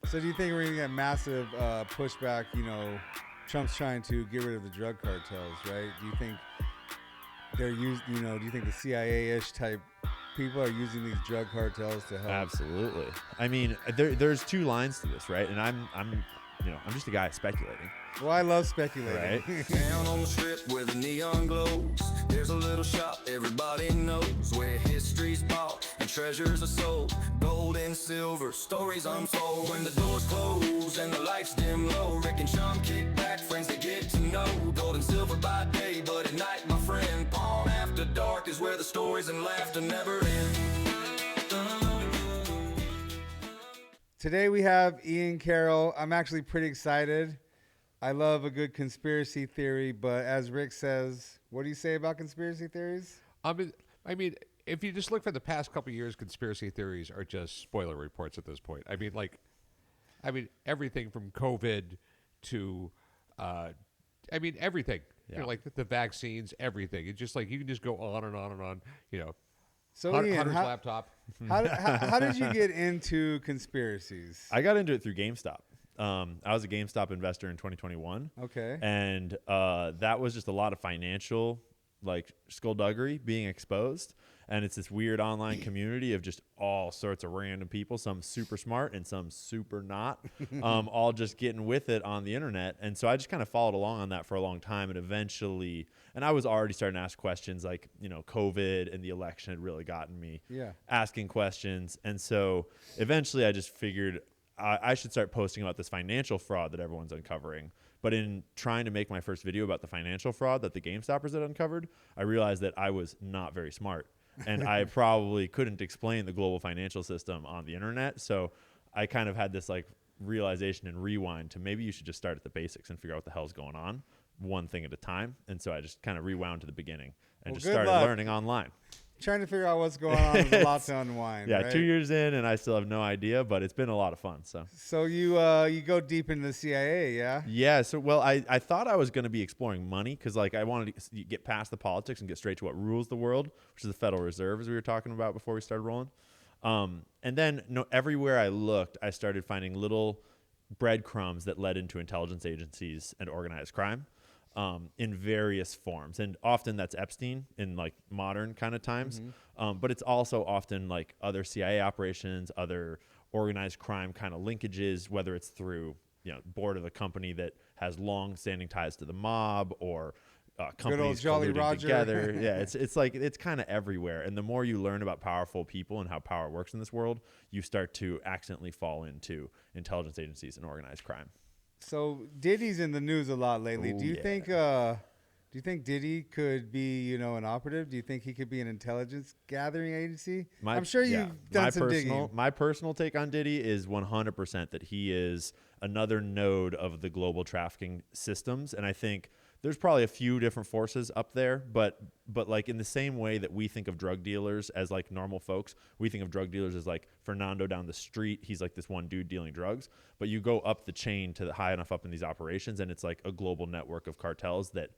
So do you think we're going to get massive pushback? You know, Trump's trying to get rid of the drug cartels, right? Do you think they're used? You know, do you think the CIA-ish type people are using these drug cartels to help? Absolutely. I mean, there's two lines to this, right? And I'm just a guy speculating. Well, I love speculating. Right? Down on the strip where the neon glows, there's a little shop everybody knows, where history's bought and treasures are sold. Gold and silver, stories unfold. When the doors close and the lights dim low, Rick and Chum kick back, friends they get to know. Gold and silver by day, but at night, my friend, Pawn After Dark is where the stories and laughter never end. Today we have Ian Carroll. I'm actually pretty excited. I love a good conspiracy theory, but as Rick says, what do you say about conspiracy theories? I mean, if you just look for the past couple of years, conspiracy theories are just spoiler reports at this point. I mean, everything from COVID to, everything. Yeah. You know, like the vaccines, everything. It's just like you can just go on and on and on. You know, So Hunter's laptop. How did you get into conspiracies? I got into it through GameStop. I was a GameStop investor in 2021. Okay. And that was just a lot of financial skullduggery being exposed. And it's this weird online community of just all sorts of random people, some super smart and some super not, all just getting with it on the internet. And so I just kind of followed along on that for a long time. And eventually, and I was already starting to ask questions like, COVID and the election had really gotten me asking questions. And so eventually I just figured I should start posting about this financial fraud that everyone's uncovering. But in trying to make my first video about the financial fraud that the GameStoppers had uncovered, I realized that I was not very smart. And I probably couldn't explain the global financial system on the internet. So I kind of had this realization and rewind to maybe you should just start at the basics and figure out what the hell's going on, one thing at a time. And so I just kind of rewound to the beginning and just started learning online. Trying to figure out what's going on is a lot to unwind. Yeah, right? 2 years in and I still have no idea, but it's been a lot of fun. So you go deep into the CIA, yeah? Yeah. So I thought I was going to be exploring money because I wanted to get past the politics and get straight to what rules the world, which is the Federal Reserve, as we were talking about before we started rolling. And then everywhere I looked, I started finding little breadcrumbs that led into intelligence agencies and organized crime. In various forms. And often that's Epstein in modern kind of times. Mm-hmm. But it's also often other CIA operations, other organized crime kind of linkages, whether it's through, board of a company that has long standing ties to the mob or companies Jolly colluding Roger. together. Yeah. It's kind of everywhere. And the more you learn about powerful people and how power works in this world, you start to accidentally fall into intelligence agencies and organized crime. So Diddy's in the news a lot lately. Ooh, Do you yeah. think Diddy could be, an operative? Do you think he could be an intelligence gathering agency? I'm sure you've done some digging. My personal take on Diddy is 100% that he is another node of the global trafficking systems. And I think there's probably a few different forces up there, but in the same way that we think of drug dealers as normal folks, we think of drug dealers as Fernando down the street. He's this one dude dealing drugs, but you go up the chain to the high enough up in these operations, and it's a global network of cartels that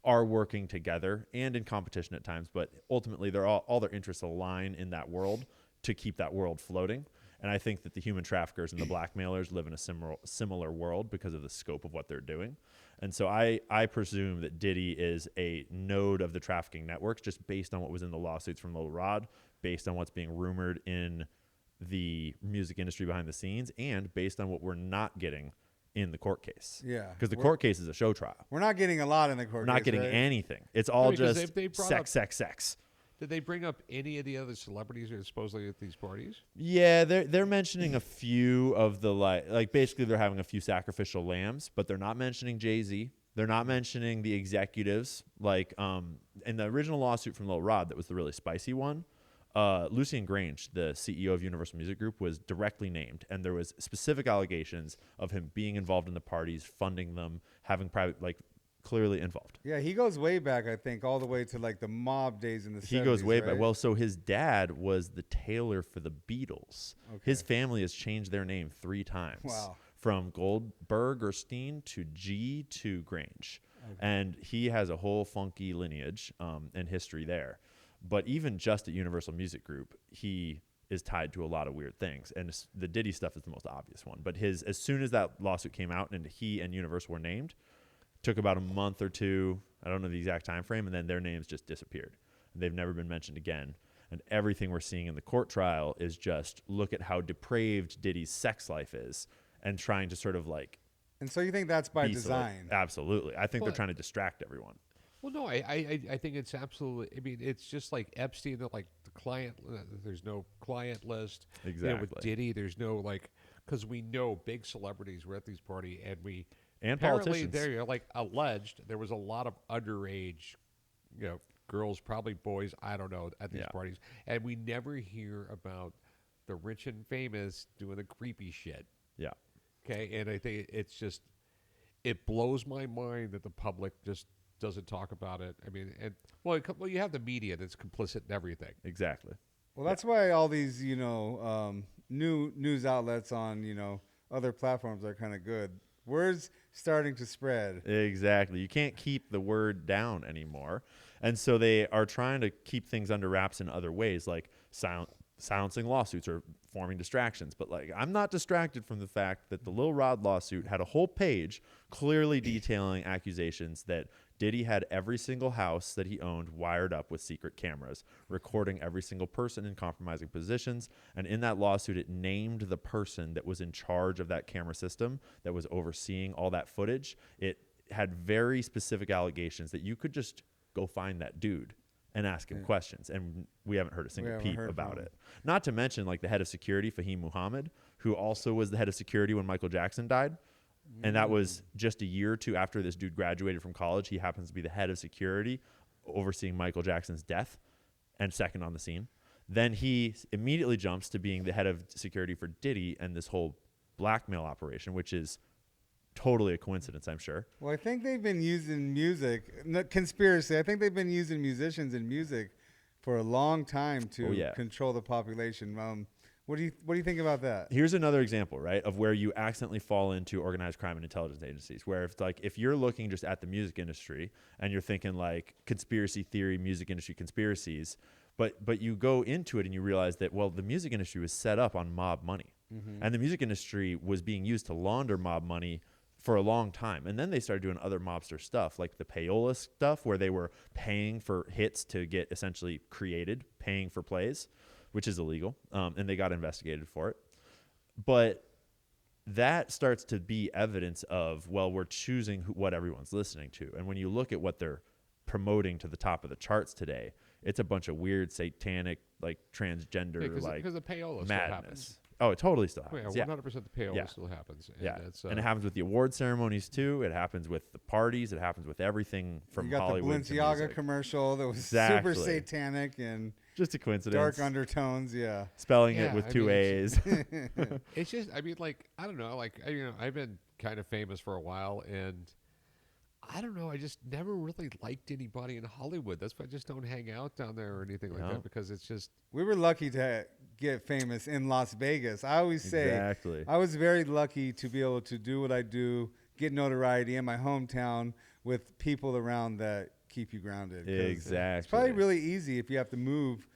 are working together and in competition at times, but ultimately they're all their interests align in that world to keep that world floating. And I think that the human traffickers and the blackmailers live in a similar world because of the scope of what they're doing. And so I presume that Diddy is a node of the trafficking networks just based on what was in the lawsuits from Lil Rod, based on what's being rumored in the music industry behind the scenes, and based on what we're not getting in the court case. Yeah. Because the court case is a show trial. We're not getting a lot in the court case. We're not getting anything. It's all just sex. Did they bring up any of the other celebrities who are supposedly at these parties? Yeah, they're mentioning a few of the basically they're having a few sacrificial lambs, but they're not mentioning Jay-Z. They're not mentioning the executives. In the original lawsuit from Lil Rod, that was the really spicy one. Lucien Grange, the CEO of Universal Music Group, was directly named, and there was specific allegations of him being involved in the parties, funding them, having private clearly involved. Yeah, he goes way back, I think, all the way to the mob days in the 70s. He goes way right? back. Well, so his dad was the tailor for the Beatles. Okay. His family has changed their name 3 times. Wow. From Goldberg or Steen to G to Grange. Okay. And he has a whole funky lineage and history there. But even just at Universal Music Group, he is tied to a lot of weird things, and the Diddy stuff is the most obvious one. But as soon as that lawsuit came out and he and Universal were named, took about a month or two, I don't know the exact time frame, and then their names just disappeared. And they've never been mentioned again. And everything we're seeing in the court trial is just look at how depraved Diddy's sex life is, and trying to sort of like. And so you think that's by design? Absolutely. I think they're trying to distract everyone. Well, no, I think it's absolutely. I mean, it's just like Epstein. That like the client, there's no client list. Exactly. You know, with Diddy, there's no like, because we know big celebrities were at these party, and apparently politicians. they're like alleged there was a lot of underage, girls, probably boys, I don't know, at these parties, and we never hear about the rich and famous doing the creepy shit. Yeah. Okay, and I think it's just, it blows my mind that the public just doesn't talk about it. I mean, well, you have the media that's complicit in everything. Exactly. Well, that's why all these, new news outlets on, other platforms are kind of good. Word's starting to spread. Exactly. You can't keep the word down anymore. And so they are trying to keep things under wraps in other ways, like silencing lawsuits or forming distractions. But like, I'm not distracted from the fact that the Lil Rod lawsuit had a whole page clearly detailing accusations that Diddy had every single house that he owned wired up with secret cameras, recording every single person in compromising positions. And in that lawsuit, it named the person that was in charge of that camera system that was overseeing all that footage. It had very specific allegations that you could just go find that dude and ask him questions. And we haven't heard a single peep about it. Not to mention like the head of security, Fahim Muhammad, who also was the head of security when Michael Jackson died. And that was just a year or two after this dude graduated from college. He happens to be the head of security overseeing Michael Jackson's death and second on the scene. Then he immediately jumps to being the head of security for Diddy and this whole blackmail operation, which is totally a coincidence, I'm sure. Well, I think they've been using conspiracy. I think they've been using musicians and music for a long time to control the population. What do you think about that? Here's another example, right, of where you accidentally fall into organized crime and intelligence agencies, where if you're looking just at the music industry and you're thinking like conspiracy theory, music industry conspiracies, but you go into it and you realize that, well, the music industry was set up on mob money. Mm-hmm. And the music industry was being used to launder mob money for a long time. And then they started doing other mobster stuff, like the payola stuff, where they were paying for hits to get essentially created, paying for plays, which is illegal, and they got investigated for it. But that starts to be evidence of, well, we're choosing what everyone's listening to. And when you look at what they're promoting to the top of the charts today, it's a bunch of weird, satanic, like transgender, because the payola madness. still happens. Oh, it totally still happens. Yeah, 100% the payola still happens. And and it happens with the award ceremonies too. It happens with the parties. It happens with everything from Hollywood to music. You got the Balenciaga commercial that was super satanic and just a coincidence. Dark undertones, spelling it with two A's. It's just, I mean, like, I don't know, like, I've been kind of famous for a while, and I don't know, I just never really liked anybody in Hollywood. That's why I just don't hang out down there or anything like that, because it's just. We were lucky to get famous in Las Vegas. I always say I was very lucky to be able to do what I do, get notoriety in my hometown with people around that keep you grounded. Exactly. It's probably really easy if you have to move,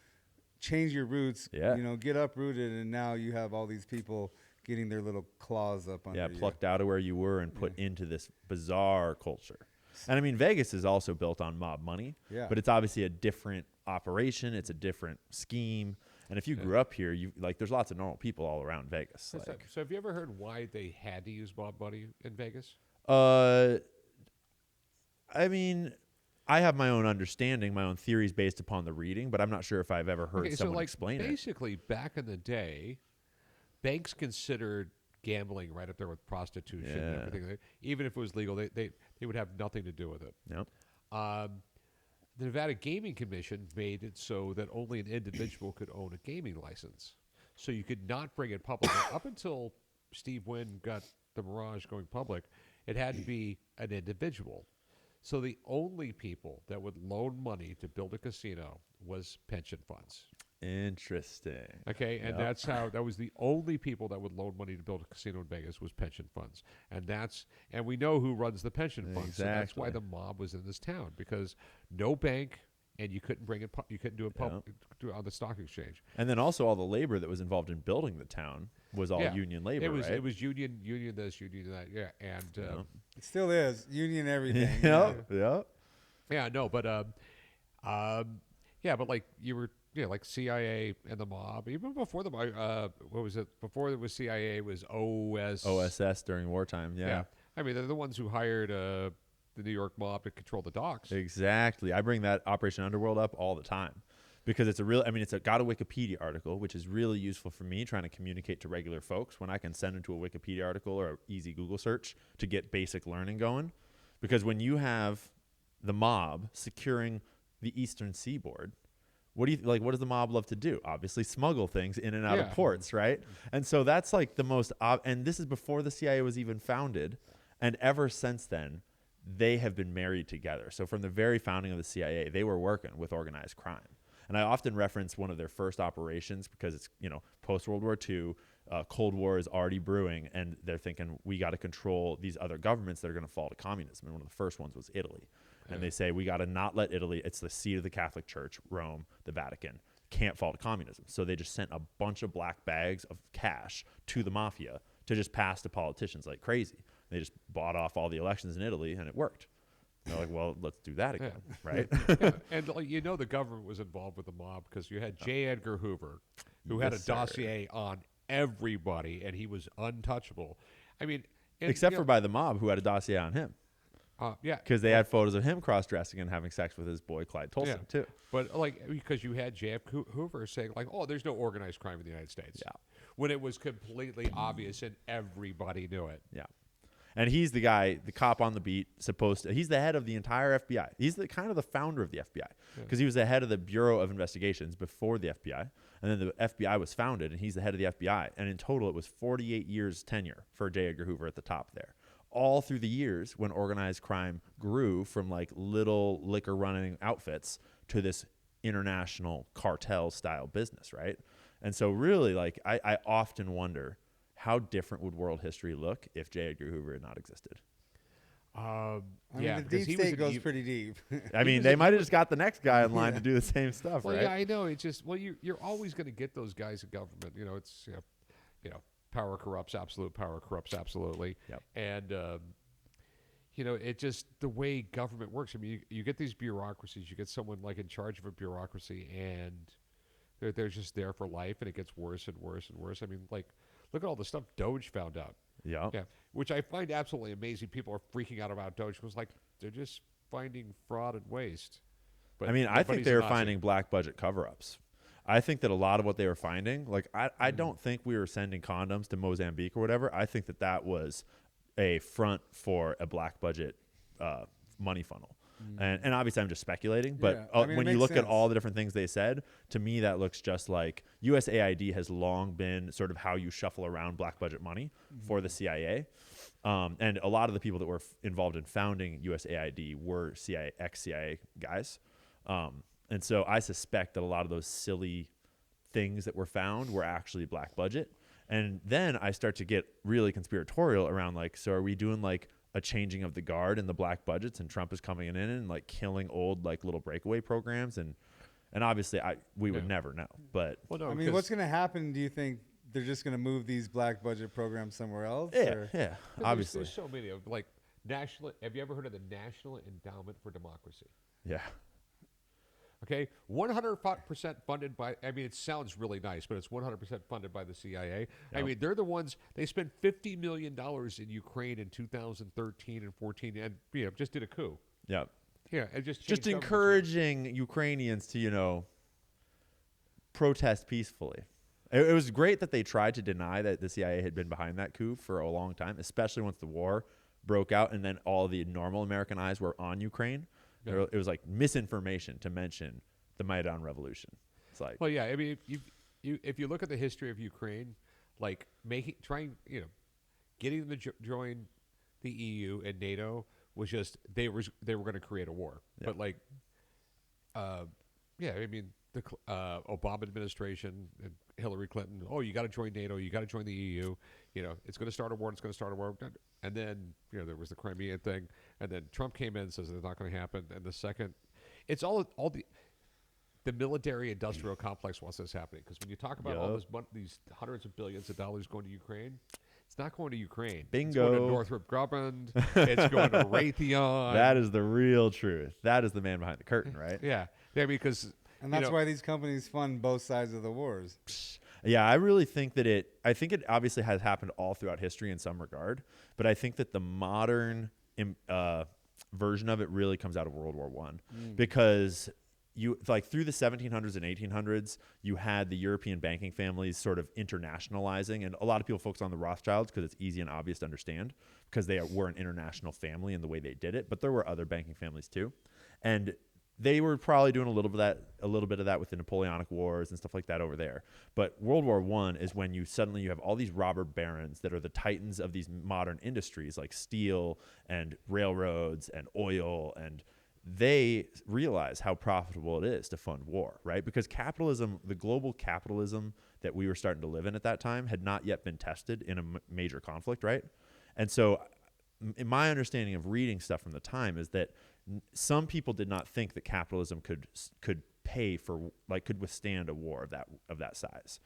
change your roots, get uprooted, and now you have all these people getting their little claws up under you. Plucked out of where you were and put into this bizarre culture. And I mean, Vegas is also built on mob money, but it's obviously a different operation. It's a different scheme. And if you grew up here, there's lots of normal people all around Vegas. So have you ever heard why they had to use mob money in Vegas? I mean, I have my own understanding, my own theories based upon the reading, but I'm not sure if I've ever heard someone explain it. Basically, back in the day, banks considered gambling right up there with prostitution and everything. Even if it was legal, they would have nothing to do with it. Yep. The Nevada Gaming Commission made it so that only an individual could own a gaming license. So you could not bring it public. Up until Steve Wynn got the Mirage going public, it had to be an individual. So the only people that would loan money to build a casino was pension funds. Interesting. Okay, and that's how, that was the only people that would loan money to build a casino in Vegas was pension funds. And we know who runs the pension funds. So that's why the mob was in this town, because no bank, and you couldn't bring it. You couldn't do it do it on the stock exchange. And then also all the labor that was involved in building the town was all union labor. It was union this, union that. Yeah, and it still is union everything. Yeah, no, but yeah, but like you were, like CIA and the mob. Even before the what was it? Before it was CIA, it was OSS during wartime. Yeah. I mean, they're the ones who hired the New York mob to control the docks. Exactly. I bring that Operation Underworld up all the time because it's got a Wikipedia article, which is really useful for me trying to communicate to regular folks when I can send into a Wikipedia article or an easy Google search to get basic learning going. Because when you have the mob securing the eastern seaboard, what does the mob love to do? Obviously smuggle things in and out of ports, right? And so that's like the most and this is before the CIA was even founded, and ever since then they have been married together. So from the very founding of the CIA, they were working with organized crime. And I often reference one of their first operations because it's, post World War II, Cold War is already brewing, and they're thinking we got to control these other governments that are going to fall to communism. And one of the first ones was Italy. And they say, we got to not let Italy, it's the seat of the Catholic Church, Rome, the Vatican, can't fall to communism. So they just sent a bunch of black bags of cash to the mafia to just pass to politicians like crazy. They just bought off all the elections in Italy, and it worked. And they're like, well, let's do that again, right? And the government was involved with the mob because you had J. Edgar Hoover, who had a dossier on everybody, and he was untouchable. I mean, except for by the mob, who had a dossier on him. Because they had photos of him cross-dressing and having sex with his boy Clyde Tolson too. But because you had J.F. Hoover saying there's no organized crime in the United States. Yeah. When it was completely obvious and everybody knew it. Yeah. And he's the guy, the cop on the beat, he's the head of the entire FBI. He's the kind of the founder of the FBI because he was the head of the Bureau of Investigations before the FBI. And then the FBI was founded, and he's the head of the FBI. And in total, it was 48 years tenure for J. Edgar Hoover at the top there. All through the years when organized crime grew from like little liquor running outfits to this international cartel style business, right? And so really, I often wonder, how different would world history look if J. Edgar Hoover had not existed? I mean, the deep state goes pretty deep. I mean, they might have just got the next guy in line to do the same stuff, right? Yeah, I know. It's just, you're always going to get those guys in government. It's, power corrupts, absolute power corrupts absolutely. Yep. And, it just, the way government works. I mean, you get these bureaucracies, you get someone like in charge of a bureaucracy, and they're just there for life, and it gets worse and worse and worse. I mean, look at all the stuff Doge found out. Yeah. Which I find absolutely amazing. People are freaking out about Doge because, they're just finding fraud and waste. But I think they were finding black budget cover-ups. I think that a lot of what they were finding, I don't think we were sending condoms to Mozambique or whatever. I think that was a front for a black budget money funnel. And obviously I'm just speculating, but when you look at all the different things they said, to me that looks just like USAID has long been sort of how you shuffle around black budget money for the CIA. And a lot of the people that were involved in founding USAID were ex-CIA guys. And so I suspect that a lot of those silly things that were found were actually black budget. And then I start to get really conspiratorial around so are we doing a changing of the guard in the black budgets, and Trump is coming in and killing old little breakaway programs, and obviously we would never know. But I mean, what's going to happen? Do you think they're just going to move these black budget programs somewhere else? Yeah. Obviously, there's so many of national. Have you ever heard of the National Endowment for Democracy? Yeah. Okay, 100% funded by, it sounds really nice, but it's 100% funded by the CIA. Yep. I mean, they're the ones, they spent $50 million in Ukraine in 2013 and 14, and just did a coup. Yeah. Yeah, and just encouraging Ukrainians to, protest peacefully. It was great that they tried to deny that the CIA had been behind that coup for a long time, especially once the war broke out and then all the normal American eyes were on Ukraine. Yeah. It was misinformation to mention the Maidan Revolution. It's if you look at the history of Ukraine, getting them to join the EU and NATO was just they were going to create a war. Yeah. But the Obama administration and Hillary Clinton, you got to join NATO, you got to join the EU. It's going to start a war. It's going to start a war. And then there was the Crimean thing, and then Trump came in and says it's not going to happen. And the second, it's all the the military-industrial complex wants this happening. Because when you talk about all this these hundreds of billions of dollars going to Ukraine, it's not going to Ukraine. Bingo. It's going to Northrop Grumman. It's going to Raytheon. That is the real truth. That is the man behind the curtain, right? Yeah, because And that's why these companies fund both sides of the wars. Yeah, I really think that I think it obviously has happened all throughout history in some regard, but I think that the modern version of it really comes out of World War I, because you like through the 1700s and 1800s, you had the European banking families sort of internationalizing, and a lot of people focus on the Rothschilds because it's easy and obvious to understand because they were an international family in the way they did it, but there were other banking families too, and they were probably doing a little bit of that with the Napoleonic Wars and stuff like that over there. But World War I is when you have all these robber barons that are the titans of these modern industries like steel and railroads and oil, and they realize how profitable it is to fund war, right? Because capitalism, the global capitalism that we were starting to live in at that time, had not yet been tested in a major conflict, right? And so in my understanding of reading stuff from the time is that some people did not think that capitalism could pay for, like, could withstand a war of that size,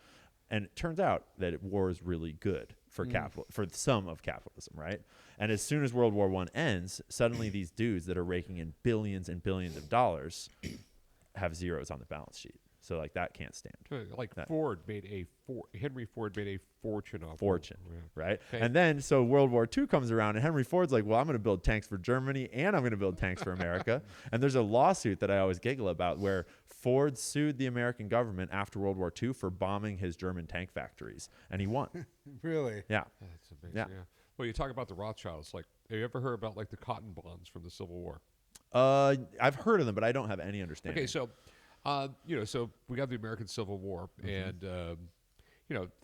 and it turns out that war is really good for for some of capitalism, right? And as soon as World War I ends, suddenly these dudes that are raking in billions and billions of dollars have zeros on the balance sheet. So like that can't stand. Like that. Henry Ford made a fortune off right? Okay. And then so World War II comes around, and Henry Ford's like, well, I'm going to build tanks for Germany, and I'm going to build tanks for America. And there's a lawsuit that I always giggle about where Ford sued the American government after World War II for bombing his German tank factories, and he won. Really? Yeah. That's amazing. Yeah. Well, you talk about the Rothschilds. Like, have you ever heard about like the cotton bonds from the Civil War? I've heard of them, but I don't have any understanding. Okay, so so we got the American Civil War, and the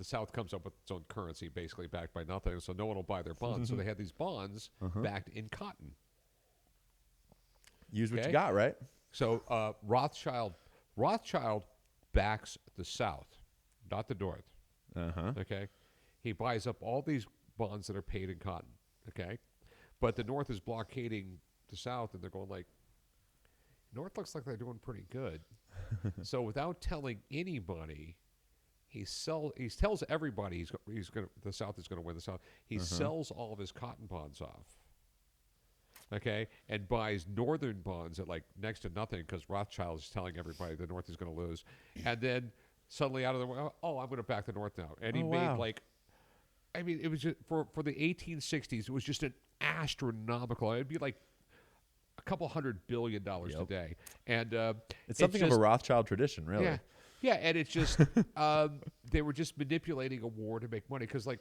South comes up with its own currency, basically backed by nothing, so no one will buy their bonds. So they had these bonds backed in cotton. Use what you got, right? So Rothschild backs the South, not the North. Okay, he buys up all these bonds that are paid in cotton. Okay, but the North is blockading the South, and they're going like, North looks like they're doing pretty good. So without telling anybody, he tells everybody the South is gonna win the South. He sells all of his cotton bonds off. Okay, and buys Northern bonds at like next to nothing because Rothschild is telling everybody the North is going to lose, and then suddenly out of the way, oh, I'm going to back the North now, and he made like, I mean, it was just, for the 1860s, it was just an astronomical. It'd be like a couple $100 billion today, and it's something of a Rothschild tradition, really. Yeah, and it's just they were just manipulating a war to make money because like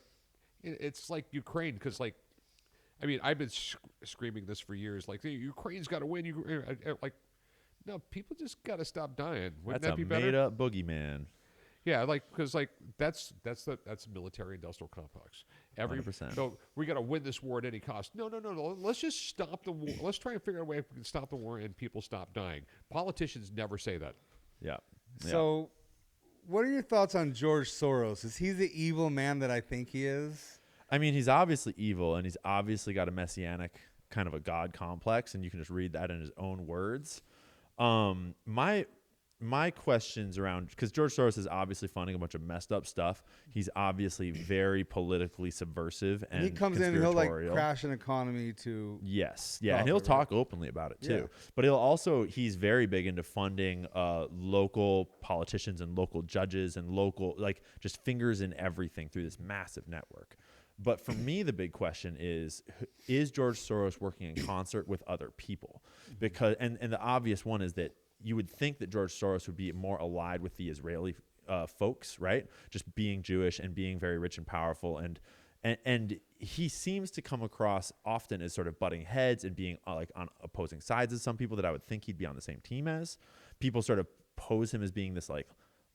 it's like Ukraine because like. I mean, I've been screaming this for years. Like, Ukraine's got to win. Like, no, people just got to stop dying. Wouldn't that be better? That's a made-up boogeyman. Yeah, like because like that's a military-industrial complex. 100%. So we got to win this war at any cost. No. Let's just stop the war. Let's try and figure out a way if we can stop the war and people stop dying. Politicians never say that. Yeah. So, what are your thoughts on George Soros? Is he the evil man that I think he is? I mean, he's obviously evil, and he's obviously got a messianic kind of a god complex, and you can just read that in his own words. My questions around, because George Soros is obviously funding a bunch of messed up stuff. He's obviously very politically subversive and he comes in and he'll like crash an economy to and he'll talk openly about it too. But he's very big into funding local politicians and local judges and local, like, just fingers in everything through this massive network. But for me, the big question is George Soros working in concert with other people? Because and the obvious one is that you would think that George Soros would be more allied with the Israeli folks, right? Just being Jewish and being very rich and powerful, and he seems to come across often as sort of butting heads and being like on opposing sides as some people that I would think he'd be on the same team as. People sort of pose him as being this like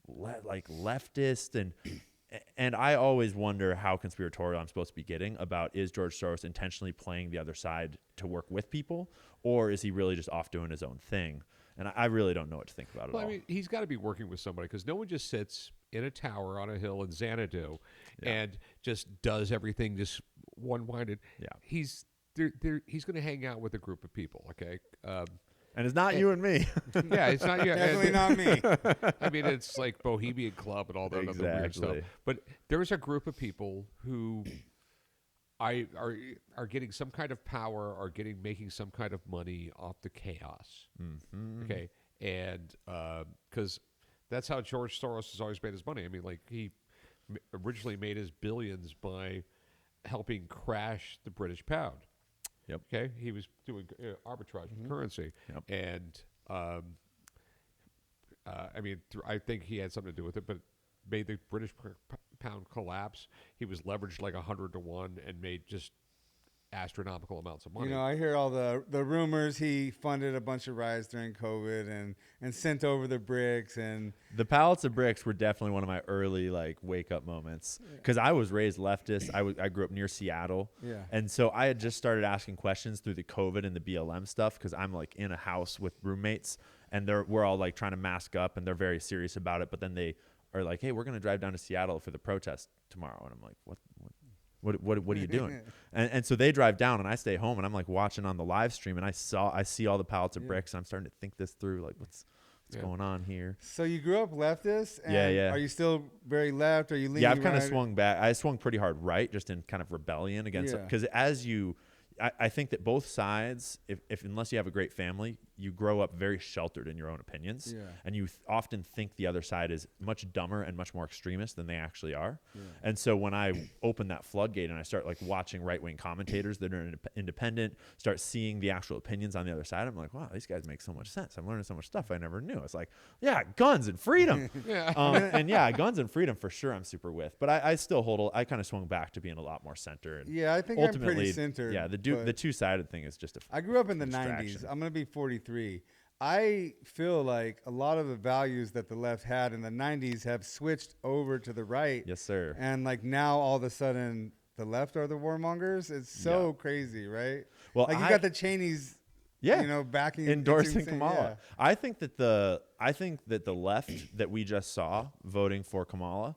leftist, and I always wonder how conspiratorial I'm supposed to be getting about, is George Soros intentionally playing the other side to work with people, or is he really just off doing his own thing? And I really don't know what to think about it all. I mean, he's got to be working with somebody because no one just sits in a tower on a hill in Xanadu and just does everything just one-minded. Yeah. He's going to hang out with a group of people, okay? And it's not you and me. Yeah, it's not you. Definitely not me. I mean, it's like Bohemian Club and all that other weird stuff. But there's a group of people who are getting some kind of power, are making some kind of money off the chaos. Mm-hmm. Okay, and because that's how George Soros has always made his money. I mean, like he originally made his billions by helping crash the British pound. Yep. Okay, he was doing arbitrage of currency, and I mean, I think he had something to do with it, but made the British pound collapse. He was leveraged like 100 to 1 and made just astronomical amounts of money. You know, I hear all the rumors he funded a bunch of riots during COVID and sent over the bricks, and the pallets of bricks were definitely one of my early like wake up moments because I was raised leftist. I grew up near Seattle, and so I had just started asking questions through the COVID and the BLM stuff because I'm like in a house with roommates and we're all like trying to mask up and they're very serious about it, but then they are like, hey, we're going to drive down to Seattle for the protest tomorrow, and I'm like, what are you doing? And so they drive down and I stay home and I'm like watching on the live stream and I see all the pallets of bricks and I'm starting to think this through, like what's going on here. So you grew up leftist? And yeah. Are you still very left? Are you leaning? Yeah, I've kind of right? swung back. I swung pretty hard right, just in kind of rebellion against it. Because I think that both sides, if unless you have a great family, you grow up very sheltered in your own opinions, and you often think the other side is much dumber and much more extremist than they actually are. And so when I open that floodgate and I start like watching right-wing commentators that are independent, start seeing the actual opinions on the other side, I'm like, wow, these guys make so much sense. I'm learning so much stuff I never knew. It's like, yeah, guns and freedom. And yeah, guns and freedom for sure I'm super with. But I still I kind of swung back to being a lot more center. And I think ultimately, I'm pretty centered. Yeah, the two-sided thing is just I grew up in the 90s. I'm going to be 43. I feel like a lot of the values that the left had in the 90s have switched over to the right. Yes, sir. And like now all of a sudden the left are the warmongers. It's so crazy, right? Well, like you got the Cheneys, backing, endorsing Kamala. Yeah. I think that the left that we just saw voting for Kamala,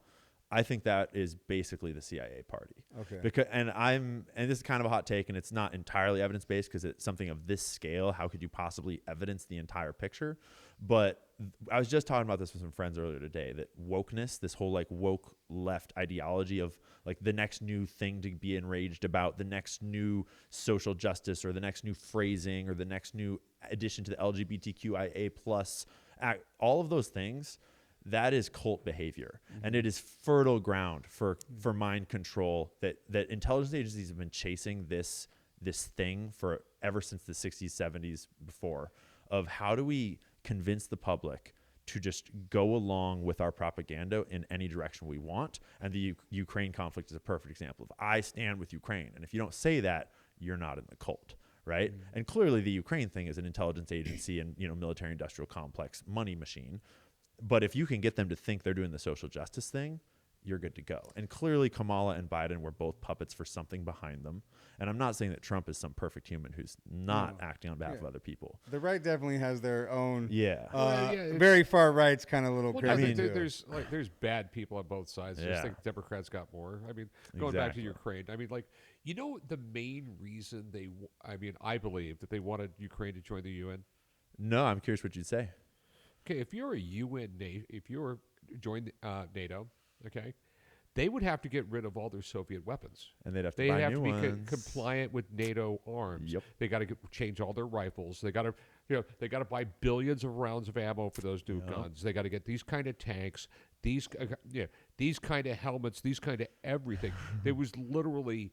I think that is basically the CIA party. Okay. And this is kind of a hot take, and it's not entirely evidence based because it's something of this scale. How could you possibly evidence the entire picture? But I was just talking about this with some friends earlier today, that wokeness, this whole like woke left ideology of like the next new thing to be enraged about, the next new social justice or the next new phrasing or the next new addition to the LGBTQIA plus act, all of those things. That is cult behavior, and it is fertile ground for mind control that intelligence agencies have been chasing this thing for ever since the 60s, 70s before, of how do we convince the public to just go along with our propaganda in any direction we want. And the Ukraine conflict is a perfect example of I stand with Ukraine, and if you don't say that, you're not in the cult. Right. And clearly the Ukraine thing is an intelligence agency and military industrial complex money machine. But if you can get them to think they're doing the social justice thing, you're good to go. And clearly Kamala and Biden were both puppets for something behind them. And I'm not saying that Trump is some perfect human who's not acting on behalf of other people. The right definitely has their own very far right's kind of little crazy. There's bad people on both sides. I just think Democrats got more. I mean, going back to Ukraine, I mean, like, the main reason I believe that they wanted Ukraine to join the UN? No, I'm curious what you'd say. Okay, if you're if you're joined NATO, okay, they would have to get rid of all their Soviet weapons, and they'd have to buy new ones. They have to be compliant with NATO arms. Yep. They got to change all their rifles. They got to buy billions of rounds of ammo for those new guns. They got to get these kind of tanks, these kind of helmets, these kind of everything. There was literally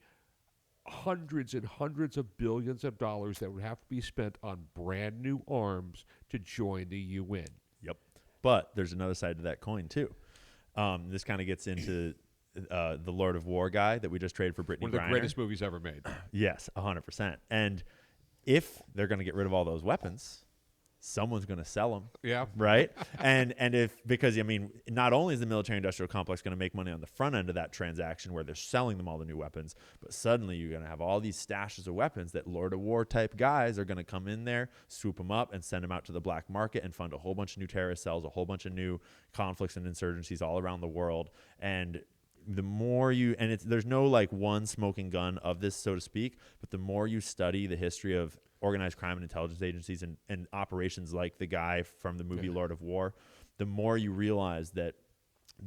hundreds and hundreds of billions of dollars that would have to be spent on brand new arms to join the UN. Yep. But there's another side to that coin too. This kind of gets into the Lord of War guy that we just traded for Brittany Griner. One of the greatest movies ever made. Yes, 100%. And if they're going to get rid of all those weapons, someone's going to sell them. Yeah. Right? Because not only is the military industrial complex going to make money on the front end of that transaction where they're selling them all the new weapons, but suddenly you're going to have all these stashes of weapons that Lord of War type guys are going to come in there, swoop them up and send them out to the black market and fund a whole bunch of new terrorist cells, a whole bunch of new conflicts and insurgencies all around the world. And the more there's no like one smoking gun of this, so to speak, but the more you study the history of organized crime and intelligence agencies and operations like the guy from the movie Lord of War, the more you realize that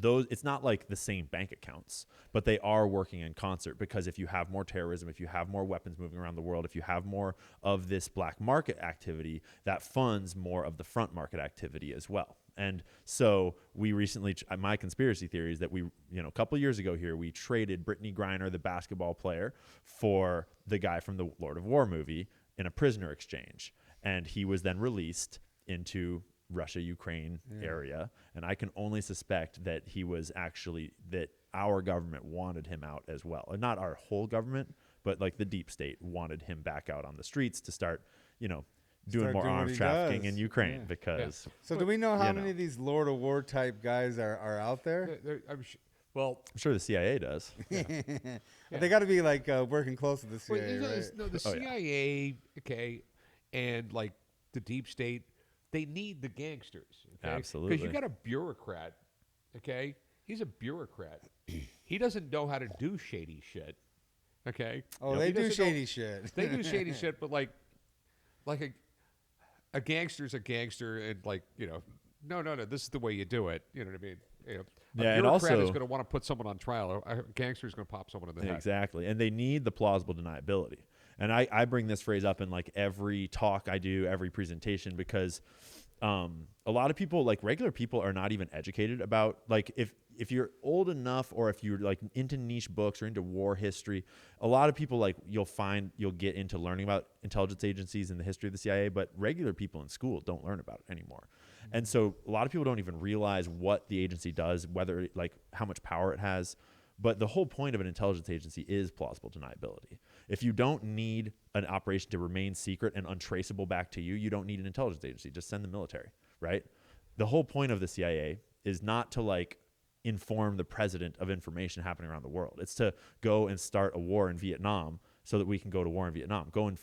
it's not like the same bank accounts, but they are working in concert, because if you have more terrorism, if you have more weapons moving around the world, if you have more of this black market activity, that funds more of the front market activity as well. And so we recently, my conspiracy theory is that we, a couple years ago here, we traded Brittany Griner, the basketball player, for the guy from the Lord of War movie in a prisoner exchange. And he was then released into Russia-Ukraine area. And I can only suspect that that our government wanted him out as well. And not our whole government, but like the deep state wanted him back out on the streets to start, doing more arms trafficking in Ukraine because. So do we know how many of these Lord of War type guys are out there? I'm sure the CIA does. They got to be like working close with the CIA, right? No, the CIA, and like the deep state, they need the gangsters. Okay? Absolutely. Because you got a bureaucrat, okay? He's a bureaucrat. He doesn't know how to do shady shit, okay? Oh, they do shady shit. They do shady shit, but like a gangster's a gangster, and no, this is the way you do it. You know what I mean? A bureaucrat is going to want to put someone on trial. A gangster is going to pop someone in the head. Exactly, and they need the plausible deniability. And I bring this phrase up in like every talk I do, every presentation, because a lot of people, like regular people, are not even educated about, like, if you're old enough, or if you're like into niche books or into war history, a lot of people, like, you'll get into learning about intelligence agencies and the history of the CIA, but regular people in school don't learn about it anymore. And so a lot of people don't even realize what the agency does, whether, like, how much power it has. But the whole point of an intelligence agency is plausible deniability. If you don't need an operation to remain secret and untraceable back to you, you don't need an intelligence agency. Just send the military, right? The whole point of the CIA is not to, like, inform the president of information happening around the world. It's to go and start a war in Vietnam so that we can go to war in Vietnam. Go and,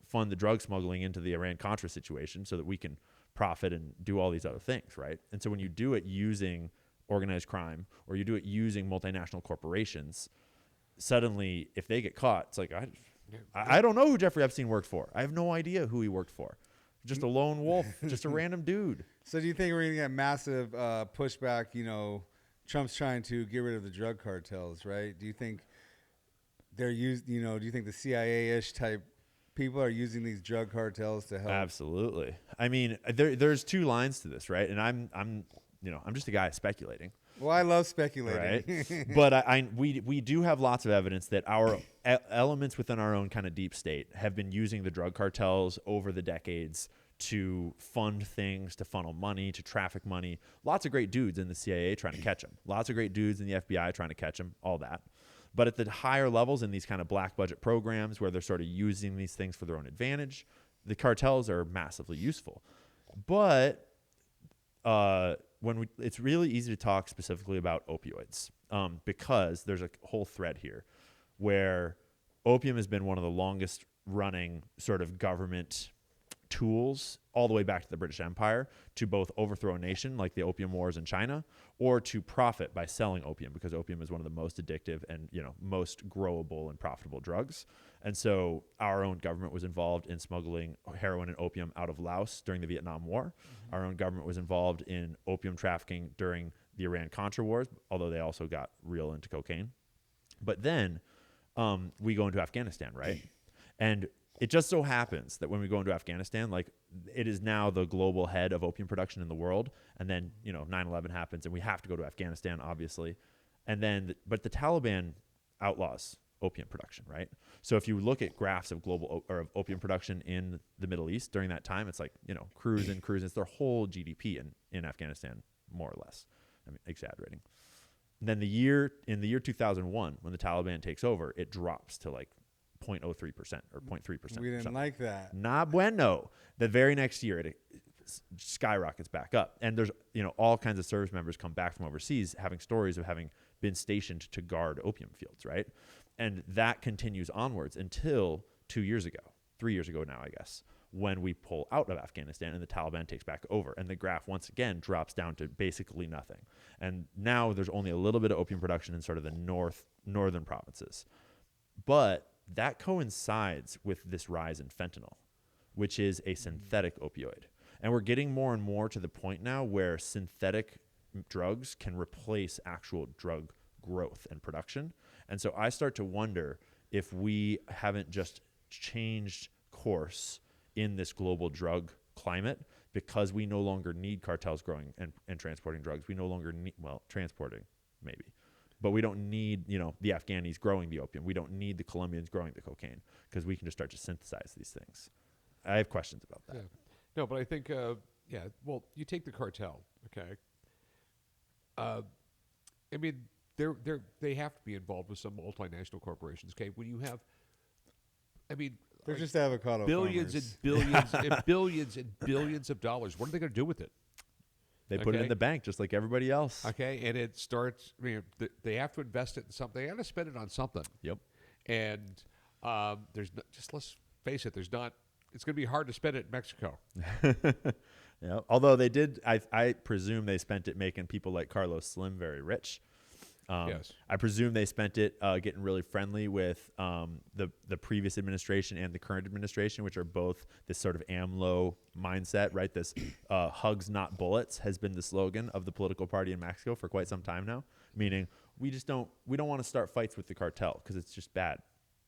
fund the drug smuggling into the Iran-Contra situation so that we can profit and do all these other things, right? And so when you do it using organized crime, or you do it using multinational corporations, suddenly if they get caught, it's like, I don't know who Jeffrey Epstein worked for. I have no idea who he worked for. Just a lone wolf, just a random dude. So do you think we're going to get massive pushback? Trump's trying to get rid of the drug cartels, right? Do you think do you think the CIA-ish type people are using these drug cartels to help? Absolutely. I mean, there's two lines to this, right? And I'm just a guy speculating. Well, I love speculating. Right? But we do have lots of evidence that our elements within our own kind of deep state have been using the drug cartels over the decades to fund things, to funnel money, to traffic money. Lots of great dudes in the CIA trying to catch them. Lots of great dudes in the FBI trying to catch them, all that. But at the higher levels in these kind of black budget programs where they're sort of using these things for their own advantage, the cartels are massively useful. But it's really easy to talk specifically about opioids because there's a whole thread here where opium has been one of the longest running sort of government tools all the way back to the British Empire to both overthrow a nation like the Opium Wars in China, or to profit by selling opium, because opium is one of the most addictive and most growable and profitable drugs. And so our own government was involved in smuggling heroin and opium out of Laos during the Vietnam War. Mm-hmm. Our own government was involved in opium trafficking during the Iran-Contra wars, although they also got real into cocaine. But then we go into Afghanistan, right? And it just so happens that when we go into Afghanistan, like, it is now the global head of opium production in the world. And then, 9/11 happens and we have to go to Afghanistan, obviously. And then, but the Taliban outlaws opium production, right? So if you look at graphs of global or of opium production in the Middle East during that time, it's like, cruising. It's their whole GDP in Afghanistan, more or less. I mean, exaggerating. And then in the year 2001, when the Taliban takes over, it drops to like 0.03% or 0.3%. We didn't like that. Nah bueno. The very next year, it skyrockets back up. And there's, all kinds of service members come back from overseas having stories of having been stationed to guard opium fields, right? And that continues onwards until 3 years ago now, I guess, when we pull out of Afghanistan and the Taliban takes back over. And the graph, once again, drops down to basically nothing. And now there's only a little bit of opium production in sort of the northern provinces. But that coincides with this rise in fentanyl. which is a synthetic opioid. And we're getting more and more to the point now where synthetic drugs can replace actual drug growth and production. And so I start to wonder if we haven't just changed course in this global drug climate because we no longer need cartels growing and transporting drugs. We no longer need, well, transporting maybe, but we don't need, you know, the Afghanis growing the opium. We don't need the Colombians growing the cocaine because we can just start to synthesize these things. I have questions about that. Yeah. No, but I think, well, you take the cartel, okay? I mean, they have to be involved with some multinational corporations, okay? When you have, I mean, They're just avocado billions farmers. and billions and billions and billions of dollars. What are they going to do with it? They put it Okay. in the bank just like everybody else. Okay, and it starts. I mean, they have to invest it in something. They got to spend it on something. Yep. And there's just let's face it. There's not. It's going to be hard to spend it in Mexico. Yeah. Although they did, I presume they spent it making people like Carlos Slim very rich. Yes. I presume they spent it getting really friendly with the previous administration and the current administration, which are both this sort of AMLO mindset, right? This hugs not bullets has been the slogan of the political party in Mexico for quite some time now, meaning we don't want to start fights with the cartel because it's just bad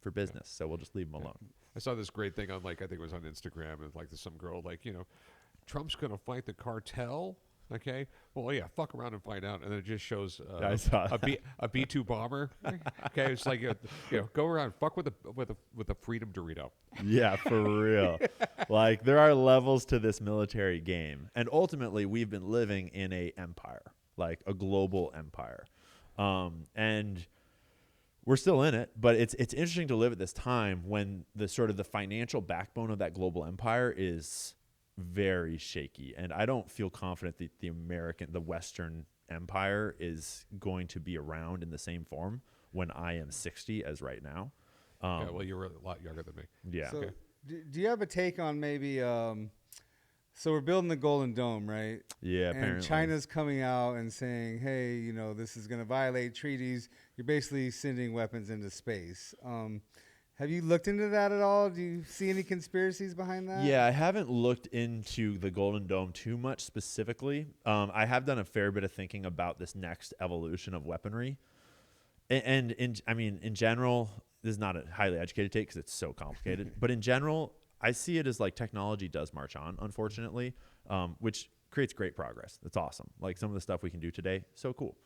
for business. So we'll just leave them alone. I saw this great thing on I think it was on Instagram, and there's some girl Trump's going to fight the cartel. Okay, well, yeah, fuck around and find out, and then it just shows I saw a B-2 bomber. Okay, it's like go around, fuck with a freedom Dorito. Yeah, for real. Like there are levels to this military game, and ultimately we've been living in a empire, like a global empire, and we're still in it. But it's interesting to live at this time when the sort of the financial backbone of that global empire is very shaky, and I don't feel confident that the Western empire is going to be around in the same form when I am 60 as right now. Yeah, well, you're a lot younger than me. Yeah. So, do you have a take on maybe? So we're building the Golden Dome, right? Yeah, And apparently. China's coming out and saying, "Hey, this is going to violate treaties. You're basically sending weapons into space." Have you looked into that at all? Do you see any conspiracies behind that? Yeah, I haven't looked into the Golden Dome too much specifically. I have done a fair bit of thinking about this next evolution of weaponry. And in general, this is not a highly educated take because it's so complicated. But in general, I see it as like technology does march on, unfortunately, which creates great progress. That's awesome. Like some of the stuff we can do today, so cool.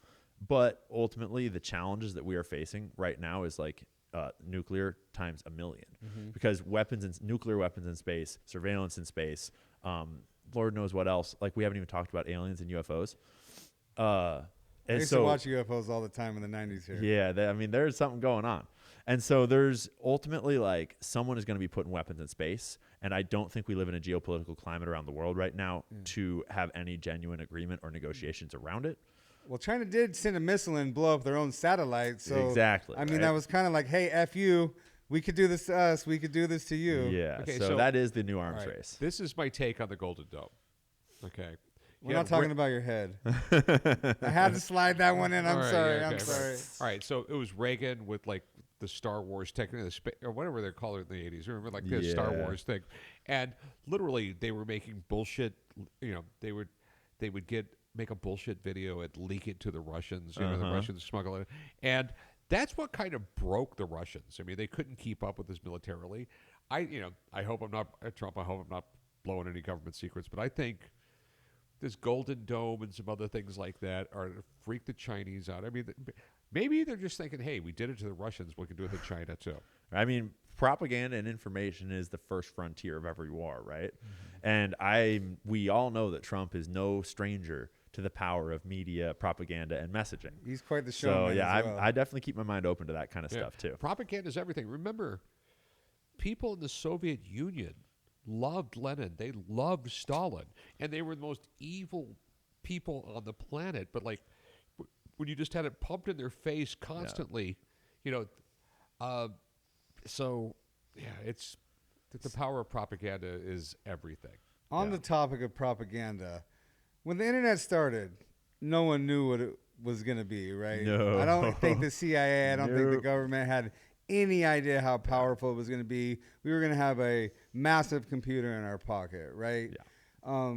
But ultimately, the challenges that we are facing right now is like nuclear times a million, because nuclear weapons in space, surveillance in space, Lord knows what else. Like we haven't even talked about aliens and UFOs. I used to watch UFOs all the time in the 90s here. Yeah, there's something going on. And so there's ultimately like someone is going to be putting weapons in space. And I don't think we live in a geopolitical climate around the world right now to have any genuine agreement or negotiations around it. Well, China did send a missile and blow up their own satellite. So Exactly, I mean, right? that was kind of like, hey, F you. We could do this to us. We could do this to you. Yeah, Okay, so so- that is the new arms All right, race. this is my take on the Golden Dome. Okay. We're not talking about your head. I had to slide that one in. I'm All right, sorry. yeah, I'm okay, sorry. right. All right, so it was Reagan with like the Star Wars technique, or whatever they're calling it in the 80s. Remember, like this Star Yeah. Wars thing, and literally they were making bullshit. They would make a bullshit video and leak it to the Russians. The Russians smuggle it, and that's what kind of broke the Russians. I mean, they couldn't keep up with this militarily. I hope I'm not Trump. I hope I'm not blowing any government secrets, but I think this Golden Dome and some other things like that are to freak the Chinese out. I mean, maybe they're just thinking, hey, we did it to the Russians, we can do it to China too. I mean, propaganda and information is the first frontier of every war, right? And we all know that Trump is no stranger to the power of media, propaganda, and messaging. He's quite the So showman. yeah, as well. I definitely keep my mind open to that kind of Yeah. stuff too. Propaganda is everything. Remember, people in the Soviet Union loved Lenin. They loved Stalin. And they were the most evil people on the planet. But like when you just had it pumped in their face constantly, so yeah, it's the power of propaganda is everything. On the topic of propaganda, when the internet started, no one knew what it was going to be, right? No. I don't think the CIA, I don't think the Nope. government had any idea how powerful it was going to be. We were going to have a massive computer in our pocket, right? Yeah.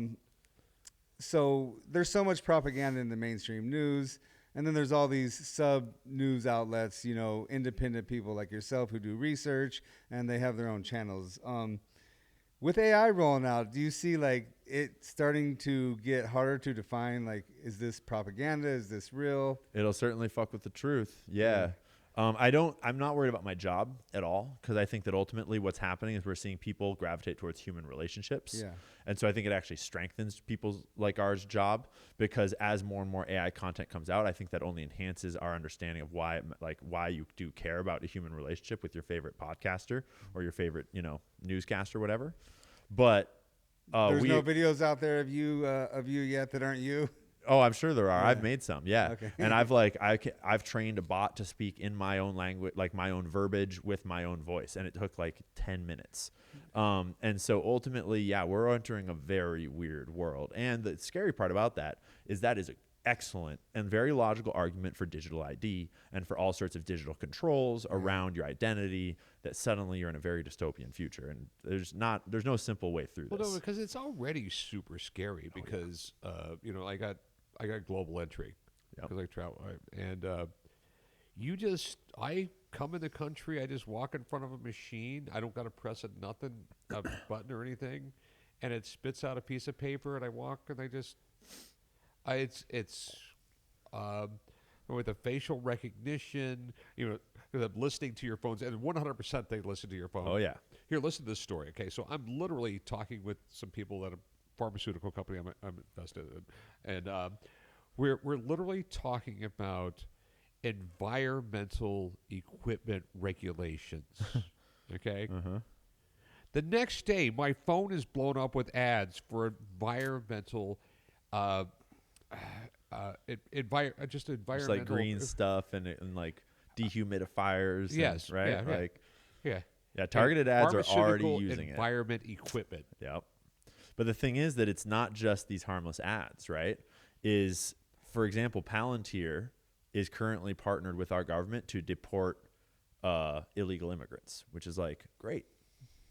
So there's so much propaganda in the mainstream news. And then there's all these sub-news outlets, you know, independent people like yourself who do research, and they have their own channels. With AI rolling out, do you see, like, it starting to get harder to define, like, is this propaganda? Is this real? It'll certainly fuck with the truth. Yeah. I'm not worried about my job at all, because I think that ultimately what's happening is we're seeing people gravitate towards human relationships. Yeah. And so I think it actually strengthens people's like ours job, because as more and more AI content comes out, I think that only enhances our understanding of why you do care about a human relationship with your favorite podcaster or your favorite, you know, newscaster, whatever. But there's no videos out there of you yet that aren't you. Oh, I'm sure there are. Yeah. I've made some, yeah. Okay. And I've trained a bot to speak in my own language, like my own verbiage with my own voice, and it took like 10 minutes. And so ultimately, yeah, we're entering a very weird world. And the scary part about that is an excellent and very logical argument for digital ID and for all sorts of digital controls around your identity, that suddenly you're in a very dystopian future. And there's no simple way through this. Well, no, because it's already super scary because, you know, I got global entry because I travel. And I come in the country, I just walk in front of a machine. I don't got to press a button or anything. And it spits out a piece of paper, and I walk, and it's with the facial recognition, you know, the listening to your phones, and 100% they listen to your phone. Oh, yeah. Here, listen to this story. Okay, so I'm literally talking with some people at a pharmaceutical company I'm invested in, and we're literally talking about environmental equipment regulations. Okay. The next day, my phone is blown up with ads for environmental. Just like green stuff and like dehumidifiers. Yes, and, right. Yeah. Targeted ads are already using environment equipment. Yep. But the thing is that it's not just these harmless ads, right? Is, for example, Palantir is currently partnered with our government to deport illegal immigrants, which is like great.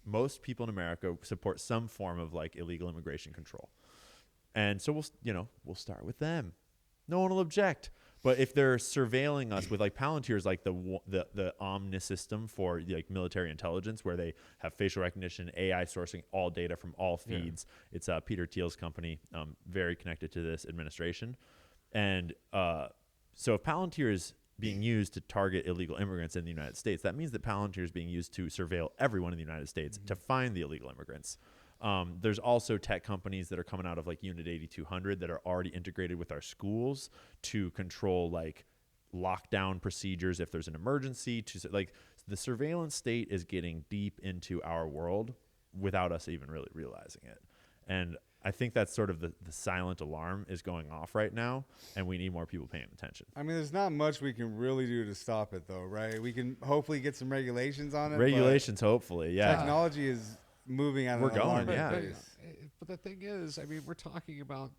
Most people in America support some form of like illegal immigration control. And so we'll start with them. No one will object. But if they're surveilling us with like Palantir is like the Omni system for like military intelligence, where they have facial recognition, AI sourcing all data from all feeds. Yeah. It's Peter Thiel's company, very connected to this administration. And so if Palantir is being used to target illegal immigrants in the United States, that means that Palantir is being used to surveil everyone in the United States to find the illegal immigrants. There's also tech companies that are coming out of like Unit 8200 that are already integrated with our schools to control like lockdown procedures if there's an emergency. Like the surveillance state is getting deep into our world without us even really realizing it. And I think that's sort of the silent alarm is going off right now, and we need more people paying attention. I mean, there's not much we can really do to stop it, though, right? We can hopefully get some regulations on it. Regulations, hopefully, yeah. Technology is moving at We're going, yeah. But the thing is, I mean, we're talking about